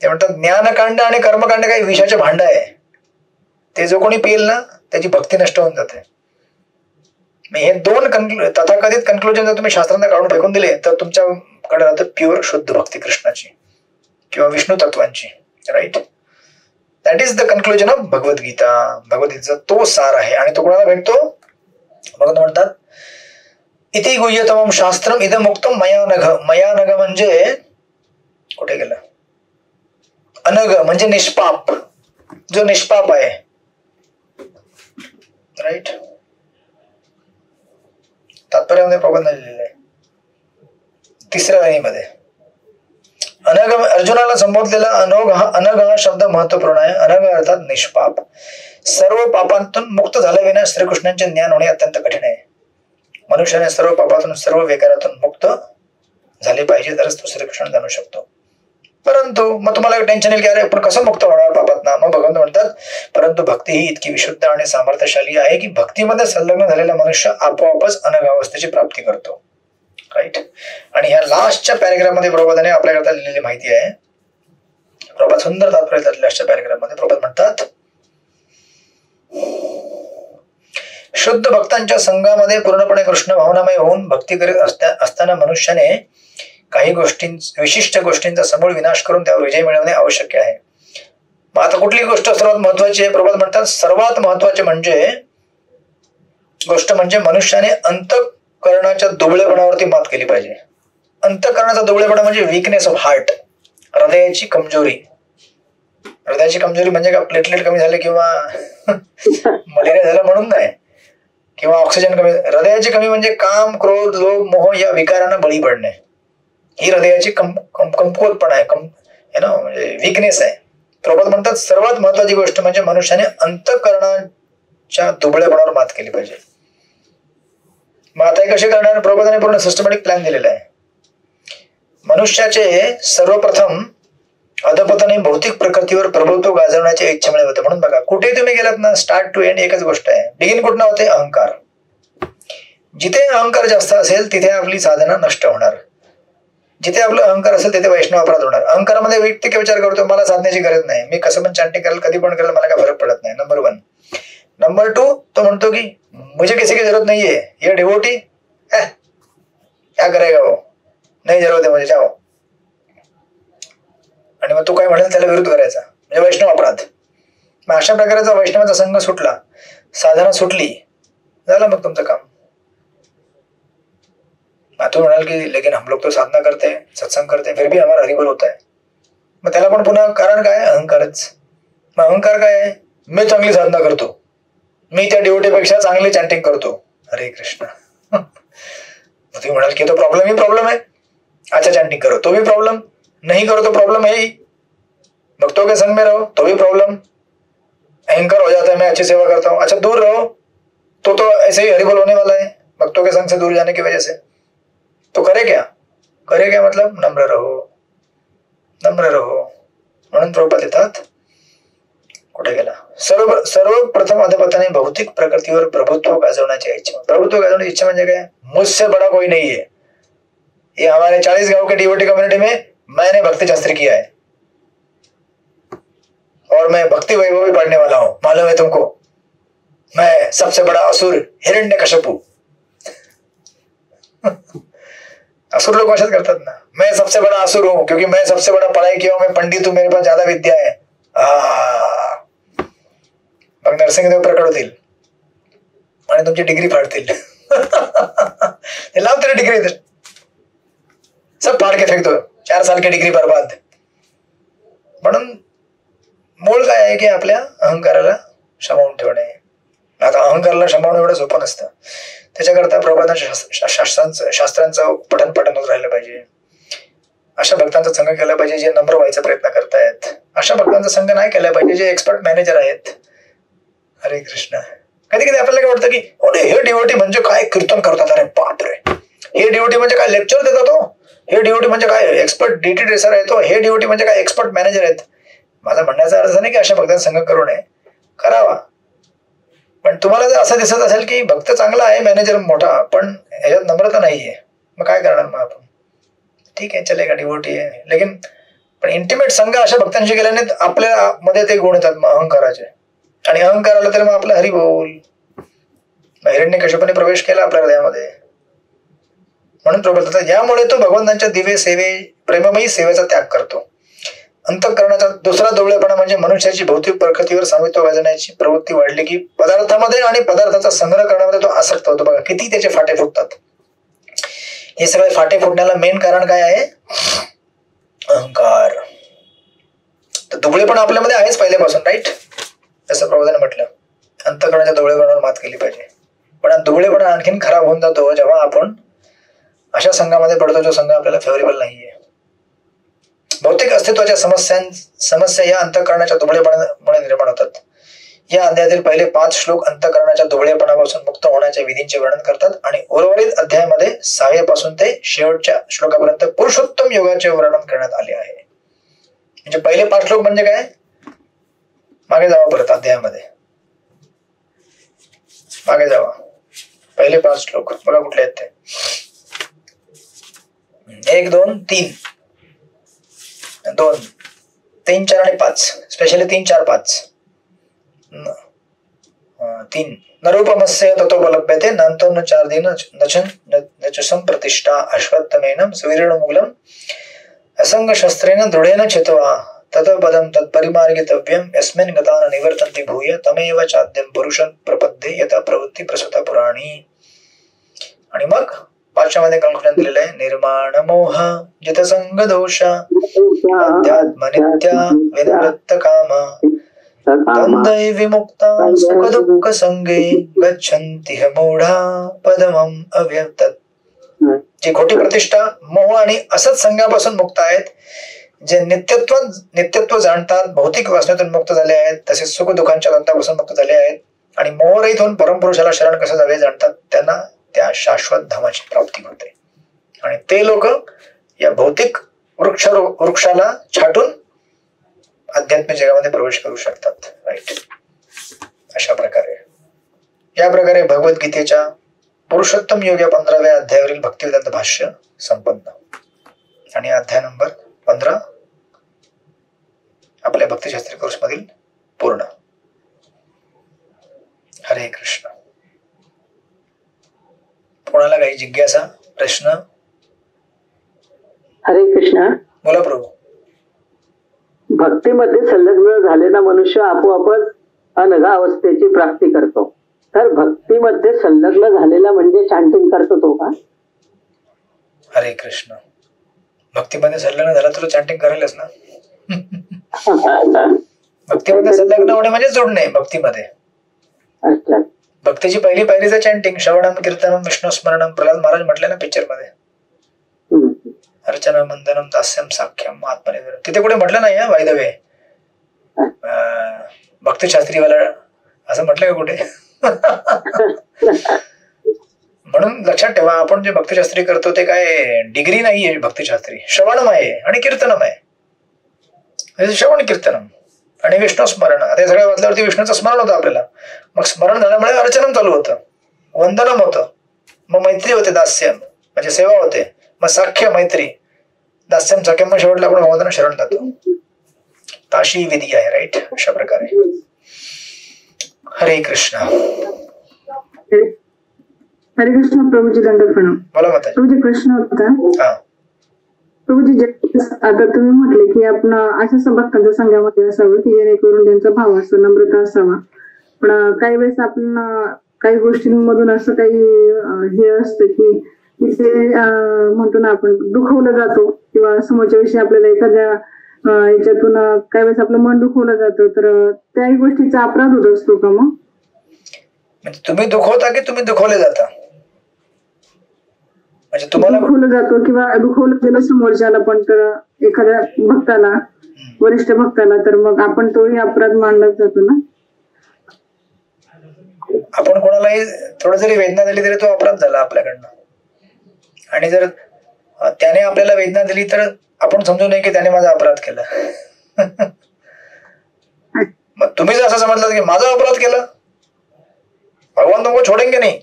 ते म्हणतात ज्ञानकांड आणि कर्मकांड काही विषाचे भांड आहे. ते जो कोणी पिईल ना त्याची भक्ती नष्ट होऊन जाते. हे दोन तथाकथित कन्क्लुजन जर तुम्ही शास्त्रांना काढून फेकून दिले तर तुमच्याकडे राहतं प्युअर शुद्ध भक्ती कृष्णाची किंवा विष्णू तत्वांची. Right, that is the conclusion of Bhagavad Gita. भगवद्गीतेचा तो सार आहे. आणि तो कोणाला भेटतो? भगवंत म्हणतात इति गुह्यतमं शास्त्रम इदं मुक्तम मया नघ. मया नघ म्हणजे कुठे गेलं? अनघ म्हणजे निष्पाप, जो निष्पाप आहे. राईट, तात्पर्यामध्ये प्रबंध लिहिलेलं आहे 3ऱ्या लाईनीमध्ये. अनघ अर्जुनाला संबोधलेला अनघ हा शब्द महत्वपूर्ण आहे. अनघ अर्थात निष्पाप. सर्व पापांतून मुक्त झाल्याविना श्रीकृष्णांचे ज्ञान होणे अत्यंत कठीण आहे. मनुष्याने सर्व पापातून सर्व विकारातून मुक्त झाले पाहिजे तरच तो श्रीकृष्ण जाणू शकतो. परंतु मग तुम्हाला टेन्शन येईल की अरे आपण कसं मुक्त होणार पापातनं? मग भगवंत म्हणतात परंतु भक्ती ही इतकी विशुद्ध आणि सामर्थ्यशाली आहे की भक्तीमध्ये संलग्न झालेला मनुष्य आपोआपच अनघावस्थेची प्राप्ती करतो. राईट, आणि ह्या लास्टच्या पॅरेग्राफमध्ये प्रभुपादाने आपल्याकरता लिहिलेली माहिती आहे. प्रभुपाद सुंदर तात्पर्य लास्टच्या पॅरेग्राफमध्ये प्रभुपाद म्हणतात शुद्ध भक्तांच्या संघामध्ये पूर्णपणे कृष्ण भावनामय होऊन भक्ती करीत असताना मनुष्याने काही विशिष्ट गोष्टींचा समूळ विनाश करून त्यावर विजय मिळवणे आवश्यक आहे. मग आता कुठली गोष्ट सर्वात महत्वाची आहे? प्रभुपाद म्हणतात सर्वात महत्वाचे गोष्ट म्हणजे मनुष्याने अंतःकरणाच्या दुबळेपणावरती मात केली पाहिजे. अंतःकरणाचा दुबळेपणा म्हणजे वीकनेस ऑफ हार्ट, हृदयाची कमजोरी. हृदयाची कमजोरी म्हणजे का प्लेटलेट कमी झाले किंवा मलेरिया झाला म्हणून नाही, किंवा ऑक्सिजन कमी. हृदयाची कमी म्हणजे काम, क्रोध, लोभ, मोह या विकारांना बळी पडणे. ही हृदयाची कमकुवतपणा आहे, म्हणजे वीकनेस आहे. प्रभुपाद म्हणतात सर्वात महत्वाची गोष्ट म्हणजे मनुष्याने अंतःकरणाच्या दुबळेपणावर मात केली पाहिजे. मग आता कशी करणार? प्रभुपादाने पूर्ण सिस्टमॅटिक प्लॅन दिलेला आहे. मनुष्याचे सर्वप्रथम अधपतने भौतिक प्रकृतीवर प्रभुत्व गाजवण्याच्या इच्छेमुळे होते. म्हणून बघा कुठे तुम्ही गेलात ना, स्टार्ट टू एंड एकच गोष्ट आहे. बिगिन कुठनं होते? अहंकार. जिथे अहंकार जास्त असेल तिथे आपली साधना नष्ट होणार. जिथे आपलं अहंकार असेल तिथे वैष्णव अपराध होणार. अहंकारामध्ये व्यक्ती काय विचार करतो मला साधण्याची गरज नाही, मी कसं पण चॅन्टिंग करेल, कधी पण करेल, मला काय फरक पडत नाही. नंबर 1. नंबर 2, तो म्हणतो की मुझे किसी की जरूरत नहीं है, ये डिवोटी क्या करेगा वो, नाही जरूरत है मुझे, जाओ. आणि मग तो काय म्हणेल त्याला विरोध करायचा, म्हणजे वैष्णव अपराध. मग अशा प्रकारचा वैष्णवाचा संघ सुटला, साधना सुटली, झालं मग तुमचं काम. तू म्हणाल की लेकिन हम लोग तो साधना करते, सत्संग करते, फिर भी हमारा हरिबोल होता है. मग त्याला पण पुन्हा कारण काय? अहंकारच. मग अहंकार काय आहे? मी चांगली साधना करतो, मी त्या डिवोटीपेक्षा चांगली चॅन्टिंग करतो, हरे कृष्ण. तुम्ही म्हणाल की तो प्रॉब्लेम ही प्रॉब्लेम है. अच्छा चैंटिंग करो तो भी प्रॉब्लम, नहीं करो तो प्रॉब्लम है ही. भक्तों के संग में रहो तो भी प्रॉब्लम. अहंकार हो जाता है मैं अच्छी सेवा करता हूँ, अच्छा दूर रहो तो ऐसे ही हरिबोल होने वाला है भक्तों के संग से दूर जाने की वजह से. तो करे क्या मतलब नम्र रहो. म्हणून प्रभुपाद लिहितात, कुठे गेला? सर्वप्रथम अधपतने भौतिक प्रकृतीवर प्रभुत्व गाजवण्याची इच्छा. प्रभुत्व गाजवण्याची इच्छा म्हणजे काय? मुझसे बड़ा कोई नहीं है. ये हमारे 40 गांव के डिवोटी कम्युनिटी में मैंने भक्ति शास्त्र किया है और मैं भक्ति वैभव भी पढ़ने वाला हूं. मालूम है तुमको, मैं सबसे बड़ा असुर हिरण्यकशिपु. असुर लोग भाषण करतात ना, मैं सबसे बड़ा असुर हूं क्योंकि मैं सबसे बड़ा पढ़ाई किया हूं, मैं पंडित हूं, मेरे पास ज्यादा विद्या है. मग नरसिंहदेव प्रकट होतील आणि तुमची डिग्री फाडतील. लाव तेरी डिग्री इधर, सब फाड़ के फेक दो, 4 साल की डिग्री बर्बाद. म्हणून मूळ काय आहे की आपल्या अहंकाराला शमावून ठेवणे. आता अहंकाराला शमावणं एवढं सोपं नसतं. त्याच्याकरता प्रभुपादांच्या शास्त्रांचं पठण होत राहिलं पाहिजे. अशा भक्तांचा संघ केला पाहिजे जे नम्र व्हायचा प्रयत्न करतायत. अशा भक्तांचा संघ नाही केला पाहिजे जे एक्सपर्ट मॅनेजर आहेत. हरे कृष्ण. कधी कधी आपल्याला काय वाटतं की अरे हे डिवोटी म्हणजे काय कीर्तन करतात, अरे बापरे, हे डिवोटी म्हणजे काय लेक्चर देतात, हे डिवोटी म्हणजे काय एक्सपर्ट डीटी ड्रेसर आहे तो, हे डिवोटी म्हणजे काय एक्सपर्ट मॅनेजर आहेत. माझा म्हणण्याचा अर्थ नाही की अशा भक्तांचा संघ करू नये, करावा. पण तुम्हाला जर असं दिसत असेल की भक्त चांगला आहे, मॅनेजर मोठा, पण ह्याच्यात नम्रता नाहीये, मग काय करणार? मग आपण ठीक आहे चलेगा डिवोटी आहे, लेकिन पण इंटिमेट संघ अशा भक्तांशी गेल्याने आपल्या मध्ये ते गुण येतात मग अहंकाराचे. आणि अहंकार आला तर मग आपलं हरिबोल हिरण्यकश्यपाने प्रवेश केला आपल्या हृदयामध्ये. म्हणून प्रभू बोलतात, यामुळे तो भगवंतांच्या दिव्य सेवे प्रेममयी सेवेचा त्याग करतो. अंतःकरणाचा दुसरा दुबळेपणा म्हणजे मनुष्याची भौतिक प्रकृतीवर स्वामित्व गाजवण्याची प्रवृत्ती वाढली की पदार्थामध्ये आणि पदार्थाचा संग्रह करण्यामध्ये तो आसक्त होतो. बघा किती त्याचे फाटे फुटतात. हे सगळे फाटे फुटण्याला मेन कारण काय आहे? अहंकार. तर दुबळेपणा आपल्यामध्ये आहेच पहिल्यापासून, राईट? जसं प्रभुदाने म्हटलं, अंतःकरणाच्या दुबळेपणावर मात केली पाहिजे. पण हा दुबळेपणा आणखीन खराब होऊन जातो जेव्हा आपण अशा संघामध्ये पडतो जो संघ आपल्याला फेवरेबल नाहीये. भौतिक अस्तित्वाच्या समस्या या अंतःकरणाच्या दुबळेपणामुळे निर्माण होतात. या अध्यायातील पहिले 5 श्लोक अंतःकरणाच्या दुबळेपणापासून मुक्त होण्याच्या विधींचे वर्णन करतात आणि उर्वरित अध्यायामध्ये 6 पासून ते शेवटच्या श्लोकापर्यंत पुरुषोत्तम योगाचे वर्णन करण्यात आले आहे. म्हणजे पहिले 5 श्लोक म्हणजे काय? मागे जावा परत अध्यायामध्ये, मागे जावा. पहिले 5 श्लोक बघा कुठले आहेत ते. 1, 2, 3, 2, 3, 4 आणि 5. स्पेशली 3, 4, 5. 3 नरूपमस्य ततोपलभ्यते नान्तो न 4 दिन नचसं प्रतिष्ठा अश्वत्थमेनं सुवीर्णमुग्लं असंग शस्त्रेण दृढेन चित्वा ततपदं तत्परिमार्गितव्यं यस्मिन् गता न निवर्तन्ति भूय तमेव चाद्यं पुरुषं प्रपद्ये यथा प्रवृत्ती प्रसूता पुराणी. आणि मग 5व्या मध्ये कंक्लूजन दिलेलं आहे. निर्माण मोह जितसंग दोष अध्यात्म नित्या विनिवृत्त काम तन्दै विमुक्ता सुख दुःख संगे गच्छन्ति मूढा पदमं अव्यक्तम्. जी खोटी प्रतिष्ठा, मोह आणि असत संघापासून मुक्त आहेत, जे नित्यत्व जाणतात, भौतिक वासनेतून मुक्त झाले आहेत, तसेच सुख दुःखांच्या बंधापासून मुक्त झाले आहेत आणि मोहरहित होऊन परमपुरुषाला शरण कसं जावे जाणतात, त्यांना त्या शाश्वत धामाची प्राप्ती होते. आणि ते लोक या भौतिक वृक्षाला छाटून आध्यात्मिक जगामध्ये प्रवेश करू शकतात, राईट? अशा प्रकारे या प्रकारे भगवद्गीतेच्या पुरुषोत्तम योग या 15व्या अध्यायावरील भक्तिवेदांत भाष्य संपन्न. आणि अध्याय नंबर 15 आपल्या भक्तिशास्त्री कोर्स मधील पूर्ण. हरे कृष्ण. कोणाला काही जिज्ञासा, प्रश्न? हरे कृष्ण. बोला प्रभू. भक्तीमध्ये संलग्न झालेला मनुष्य आपोआपच अनघा अवस्थेची प्राप्ती करतो. तर भक्तीमध्ये संलग्न झालेला म्हणजे चॅन्टिंग करतो तो का? हरे कृष्ण. भक्तीमध्ये संलग्न झाला तर चॅन्टिंग करेलच ना. भक्तीमध्ये संलग्न होणे म्हणजे जोडणे भक्तीमध्ये. अच्छा. भक्तीची पहिली पायरीचं चॅन्टिंग, श्रवणम कीर्तनम विष्णू स्मरणम. प्रल्हाद महाराज म्हटले ना पिक्चर मध्ये, अर्चना मंदनम दास्यम साख्यम आत्मनिर्भर. तिथे कुठे म्हटलं नाही बाय द वे, भक्तिशास्त्रीवाला असं म्हटलं का कुठे? म्हणून लक्षात ठेवा, आपण जे भक्तिशास्त्री करतो ते काय डिग्री नाहीये. भक्तिशास्त्री श्रवणम आहे आणि कीर्तनम आहे. श्रवण कीर्तनम आणि विष्णू स्मरण. आता हे सगळं वाचल्यावरती विष्णूचं स्मरण होतं आपल्याला. मग स्मरण झाल्यामुळे अर्चनम चालू होतं, वंदनम होतं, मग मैत्री होते, दास्यम म्हणजे सेवा होते, मग साख्य मैत्री, दास्यम साख्य, मग शेवटला आपण भगवंतांना शरण जातो. ताशी विधी आहे, राईट? अशा प्रकारे. हरे कृष्ण. हरे कृष्ण. प्रभूजी दंडवत प्रणाम. बोला माता. प्रभूजी प्रश्न होता. प्रभूजी, आता तुम्ही म्हटले की आपण अशा भक्तांच्या संघामध्ये असावं की जेणेकरून त्यांचा भाव असतो, नम्रता असावा. पण काही वेळेस आपण काही गोष्टींमधून असं काही हे असतं की तिथे म्हणतो ना आपण दुखवलं जातो किंवा समोरच्या विषयी आपल्याला एखाद्या याच्यातून काही वेळेस आपलं मन दुखवलं जातं, तर त्याही गोष्टीचा अपराध होत असतो का? मग म्हणजे तुम्ही दुखवता की तुम्ही दुखवले जाता? म्हणजे तुम्हाला दुखवलं जातो किंवा दुखवलं गेलं समोरच्याला, पण तर एखाद्या भक्ताला, वरिष्ठ भक्ताला, तर मग आपण तोही अपराध मानला जातो ना. आपण कोणालाही थोडं जरी वेदना दिली तरी तो अपराध झाला आपल्याकडनं. आणि जर त्याने आपल्याला वेदना दिली तर आपण समजू नये की त्याने माझा अपराध केला. मग तुम्ही जर असं समजलं की माझा अपराध केला, भगवान तुमको छोड़ेंगे नहीं,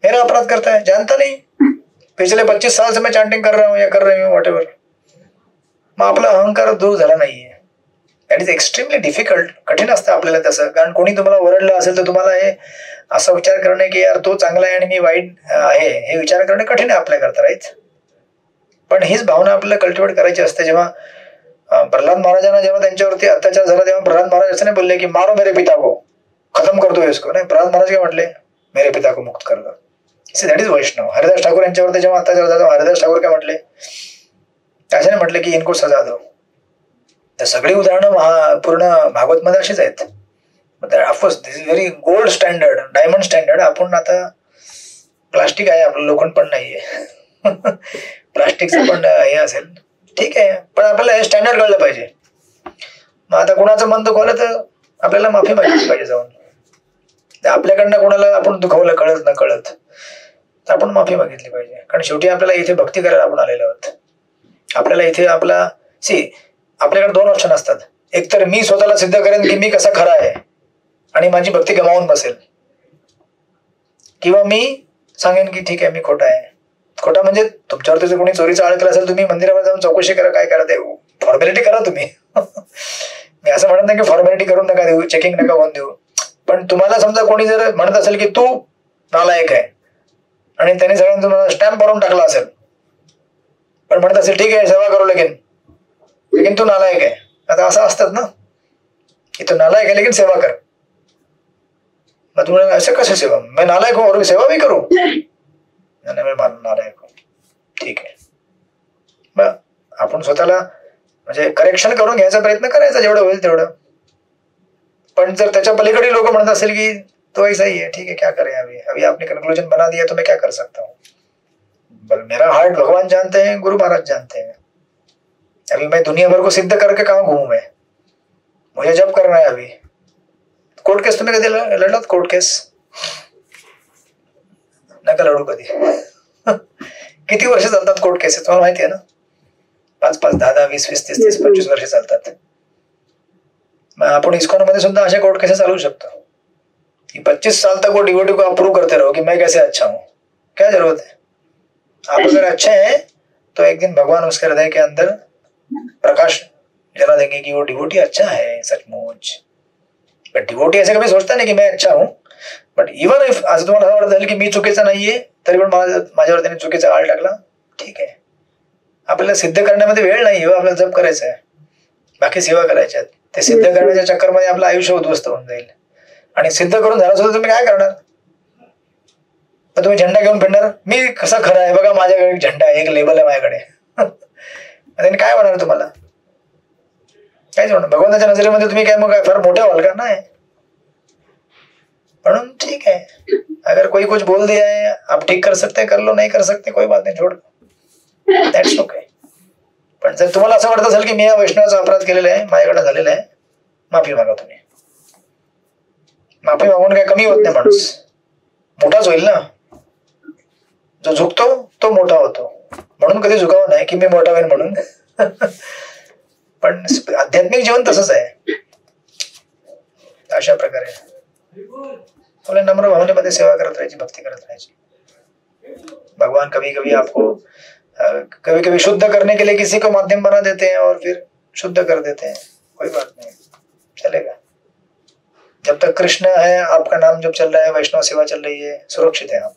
मेरा अपराध करता है, जानता नहीं, पिछले 25 साल से मैं चैंटिंग कर रहा हूँ या कर रही हूँ, वॉट एव्हर. मग आपला अहंकार दूर झाला नाहीये. That is extremely difficult. कठीण असतं आपल्याला तसं, कारण कोणी तुम्हाला ओरडलं असेल तर तुम्हाला हे असा विचार करणे की यार तो चांगला आहे आणि मी वाईट आहे हे विचार करणे कठीण आहे आपल्याकरता, राईट. पण हीच भावना आपल्याला कल्टिवेट करायची असते. जेव्हा प्रल्हाद महाराजांना जेव्हा त्यांच्यावरती अत्याचार झाला तेव्हा प्रल्हाद महाराज असं नाही बोलले की मारो मेरे पिता को, खतम करतो इसको. नाही, प्रल्हाद महाराज काय म्हटले, मेरे पिता को मुक्त कर दो. दॅट इज वैष्णव. हरिदास ठाकूर यांच्यावरती जेव्हा अत्याचार झाला हरिदास ठाकूर काय म्हटले, असं नाही म्हटले की इनको सजा दो. तर सगळी उदाहरणं पूर्ण भागवत मध्ये अशीच आहेत. Of course this is very gold standard, diamond standard. आपण आता प्लास्टिक आहे, आपलं लोखंड पण नाहीये. प्लास्टिकचं पण हे असेल ठीक आहे, पण आपल्याला हे स्टँडर्ड कळलं पाहिजे. मग आता कोणाचं मन दुखवलं तर आपल्याला माफी मागितली पाहिजे जाऊन. आपल्याकडनं कोणाला आपण दुखवलं कळत न कळत तर आपण माफी मागितली पाहिजे. कारण शेवटी आपल्याला इथे भक्ती करायला आपण आलेलो आहोत. आपल्याला इथे आपल्याकडे दोन ऑप्शन असतात. एक तर मी स्वतःला सिद्ध करेन की मी कसा खरा आहे आणि माझी भक्ती गमावून बसेल, किंवा मी सांगेन की ठीक आहे मी खोटा आहे. खोटा म्हणजे तुमच्यावरती जर कोणी चोरीचा आळ केला असेल तुम्ही मंदिरामध्ये जाऊन चौकशी करा, काय करा ते फॉर्मॅलिटी करा तुम्ही. मी असं म्हणत नाही की फॉर्मॅलिटी करून नका देऊ, चेकिंग नका होऊन देऊ. पण तुम्हाला समजा कोणी जर म्हणत असेल की तू नालायक आहे आणि त्याने सगळ्यांना तुम्हाला स्टॅम्प भरून टाकला असेल, पण म्हणत असेल ठीक आहे सेवा करू लेकिन तू नालायक आहे. आता असं असतात ना की तू नालायक आहे लेकिन सेवा कर. मग तुम्हाला असं कसं सेवा, मैं नालायक हूं और सेवा भी करू, नालायक हो ठीक आहे. मग आपण स्वतःला म्हणजे करेक्शन करून घ्यायचा प्रयत्न करायचा जेवढं होईल तेवढं. पण जर त्याच्या पलीकडे लोक म्हणत असेल की तो ऐसा ही है, ठीक है क्या करें, अभी आपने कंक्लूजन बना दिया तो मैं क्या कर सकता हूँ. मेरा हार्ट भगवान जानते हैं, गुरु महाराज जानते हैं. अभी मैं दुनिया भर को सिद्ध करके कहाँ घूमू, मैं मुझे जब करना है. अभी कोर्ट केस तुम्ही कधी लढलात, कोर्ट केस नका लढू कधी. किती वर्ष चालतात कोर्ट केसेस तुम्हाला माहिती आहे ना, 5-5, 10-10, 20-20, 30-30, 25 वर्ष चालतात. मग आपण इस्कॉन मध्ये सुद्धा अशा कोर्ट केसेस चालवू शकतो कि 25 साल तक वो डिवोटी को अप्रूव करते रहो कि मैं कैसे अच्छा हूं. क्या जरूरत है. आप अगर अच्छे हैं तो एक दिन भगवान उसके हृदय के अंदर प्रकाश जला देंगे कि वो डिवोटी अच्छा है सचमुच. बट डिवोटी ऐसे कभी सोचता नहीं कि मैं अच्छा हूं. बट इवन इफ असं तुम्हाला वाटत असेल की मी चुकीचा नाहीये तरी पण माझ्यावर त्याने चुकीचा आळ टाकला, ठीक आहे. आपल्याला सिद्ध करण्यामध्ये वेळ नाही हो, आपल्याला जप करायचं आहे, बाकी सेवा करायच्या. ते सिद्ध करण्याच्या चक्करमध्ये आपलं आयुष्य उद्ध्वस्त होऊन जाईल. आणि सिद्ध करून झालं सुद्धा तुम्ही काय करणार. तर तुम्ही झेंडा घेऊन फिरणार, मी कसा खरा आहे बघा, माझ्याकडे एक झेंडा आहे, एक लेबल आहे माझ्याकडे. त्याने काय होणार तुम्हाला, काहीच होणार. भगवंताच्या नजरेमध्ये तुम्ही काय मग फार मोठे व्हाल का, नाही. म्हणून ठीक है, अगर कोई कुछ बोल दिया है आप ठीक कर सकते कर लो, नहीं कर सकते कोई बात नहीं, छोड़ दो, दॅट्स ओके. पण जर तुम्हाला असं वाटत असेल की मी या वैष्णवाचा अपराध केलेला आहे, माझ्याकडे झालेला आहे, माफी मागा तुम्ही. माफी मागून काय कमी होत नाही, माणूस मोठाच होईल ना. जो झुकतो तो मोठा होतो. म्हणून कधी झुकावं नाही की मी मोठा होईल म्हणून. पण आध्यात्मिक जीवन तसंच आहे. अशा प्रकारे आपल्या नम्र भावनेमध्ये सेवा करत राहायची, भक्ती करत राहायची. भगवान कभी कभी आपको कभी कभी शुद्ध करने के लिए किसी को माध्यम बना देते हैं और फिर शुद्ध कर देते हैं, कोई बात नहीं, चलेगा. जब तक कृष्ण है, आपका नाम जब चल रहा है, वैष्णव सेवा चल रही है, सुरक्षित है आप.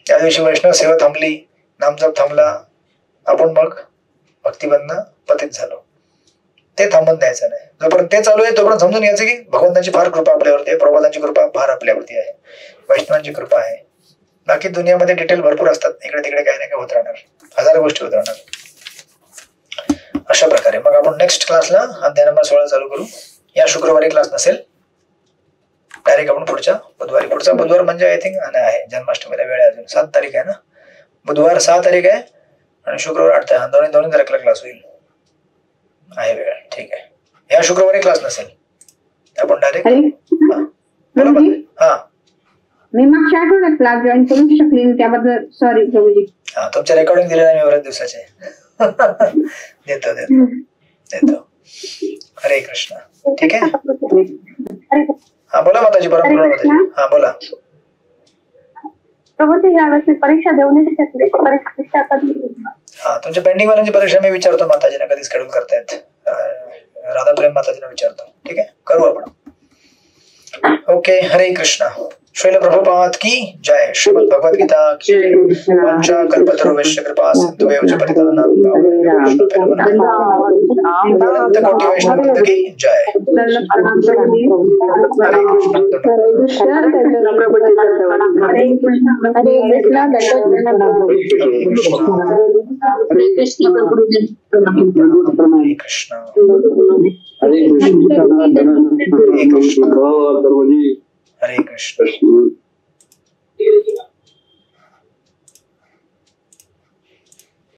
त्या दिवशी वैष्णव सेवा थांबली, नाम जप थांबला, आपण मग भक्तिबंधन पतित झालो. ते थांबून द्यायचं नाही. जोपर्यंत ते चालू आहे तोपर्यंत समजून घ्यायचं की भगवंताची फार कृपा आपल्यावरती आहे, प्रभुपादांची कृपा फार आपल्यावरती आहे, वैष्णवांची कृपा आहे. बाकी दुनियामध्ये डिटेल भरपूर असतात, इकडे तिकडे काही नाही काही होत राहणार, हजार गोष्टी होत राहणार. अशा प्रकारे मग आपण नेक्स्ट क्लासला अध्याय नंबर 16 चालू करू. या शुक्रवारी क्लास नसेल, डायरेक्ट आपण पुढचा बुधवार म्हणजे आय थिंक आहे, जन्माष्टमीला वेळ आहे अजून, 7 तारीख आहे ना, बुधवार 6 तारीख आहे आणि शुक्रवार 8 तारीख, दोन्ही तारखेला क्लास होईल, आहे वेळ, ठीक आहे. या शुक्रवारी क्लास नसेल आपण डायरेक्ट हा मी मागच्या आठवड्यात क्लास जॉईन करू शकली त्याबद्दल सॉरी प्रभूजी. हा तुमच्या रेकॉर्डिंग दिलेलं मी बऱ्याच दिवसाचे. देतो. हरे कृष्ण. ठीक आहे, हा बोला माताजी, परम माताजी. हा बोला. प्रभूजी यावेळेस परीक्षा देऊ नाही शकले, परीक्षा कधी. हा तुमच्या पेंडिंग वाल्यांची परीक्षा मी विचारतो माताजीने कधी शेड्यूल करतायत. राधाप्रेम माताजींना विचारतो. ठीक आहे, करू आपण. ओके, हरे कृष्णा. श्रील प्रभुपाद की जय. श्रीमद् भगवद गीता की जय. वंशा कल्पतरुभ्यश्च कृपा सिन्धुभ्यो च पतितानां अनंत कोटि वैष्णव की जय. हरे कृष्ण. हरे कृष्ण. हरे कृष्ण.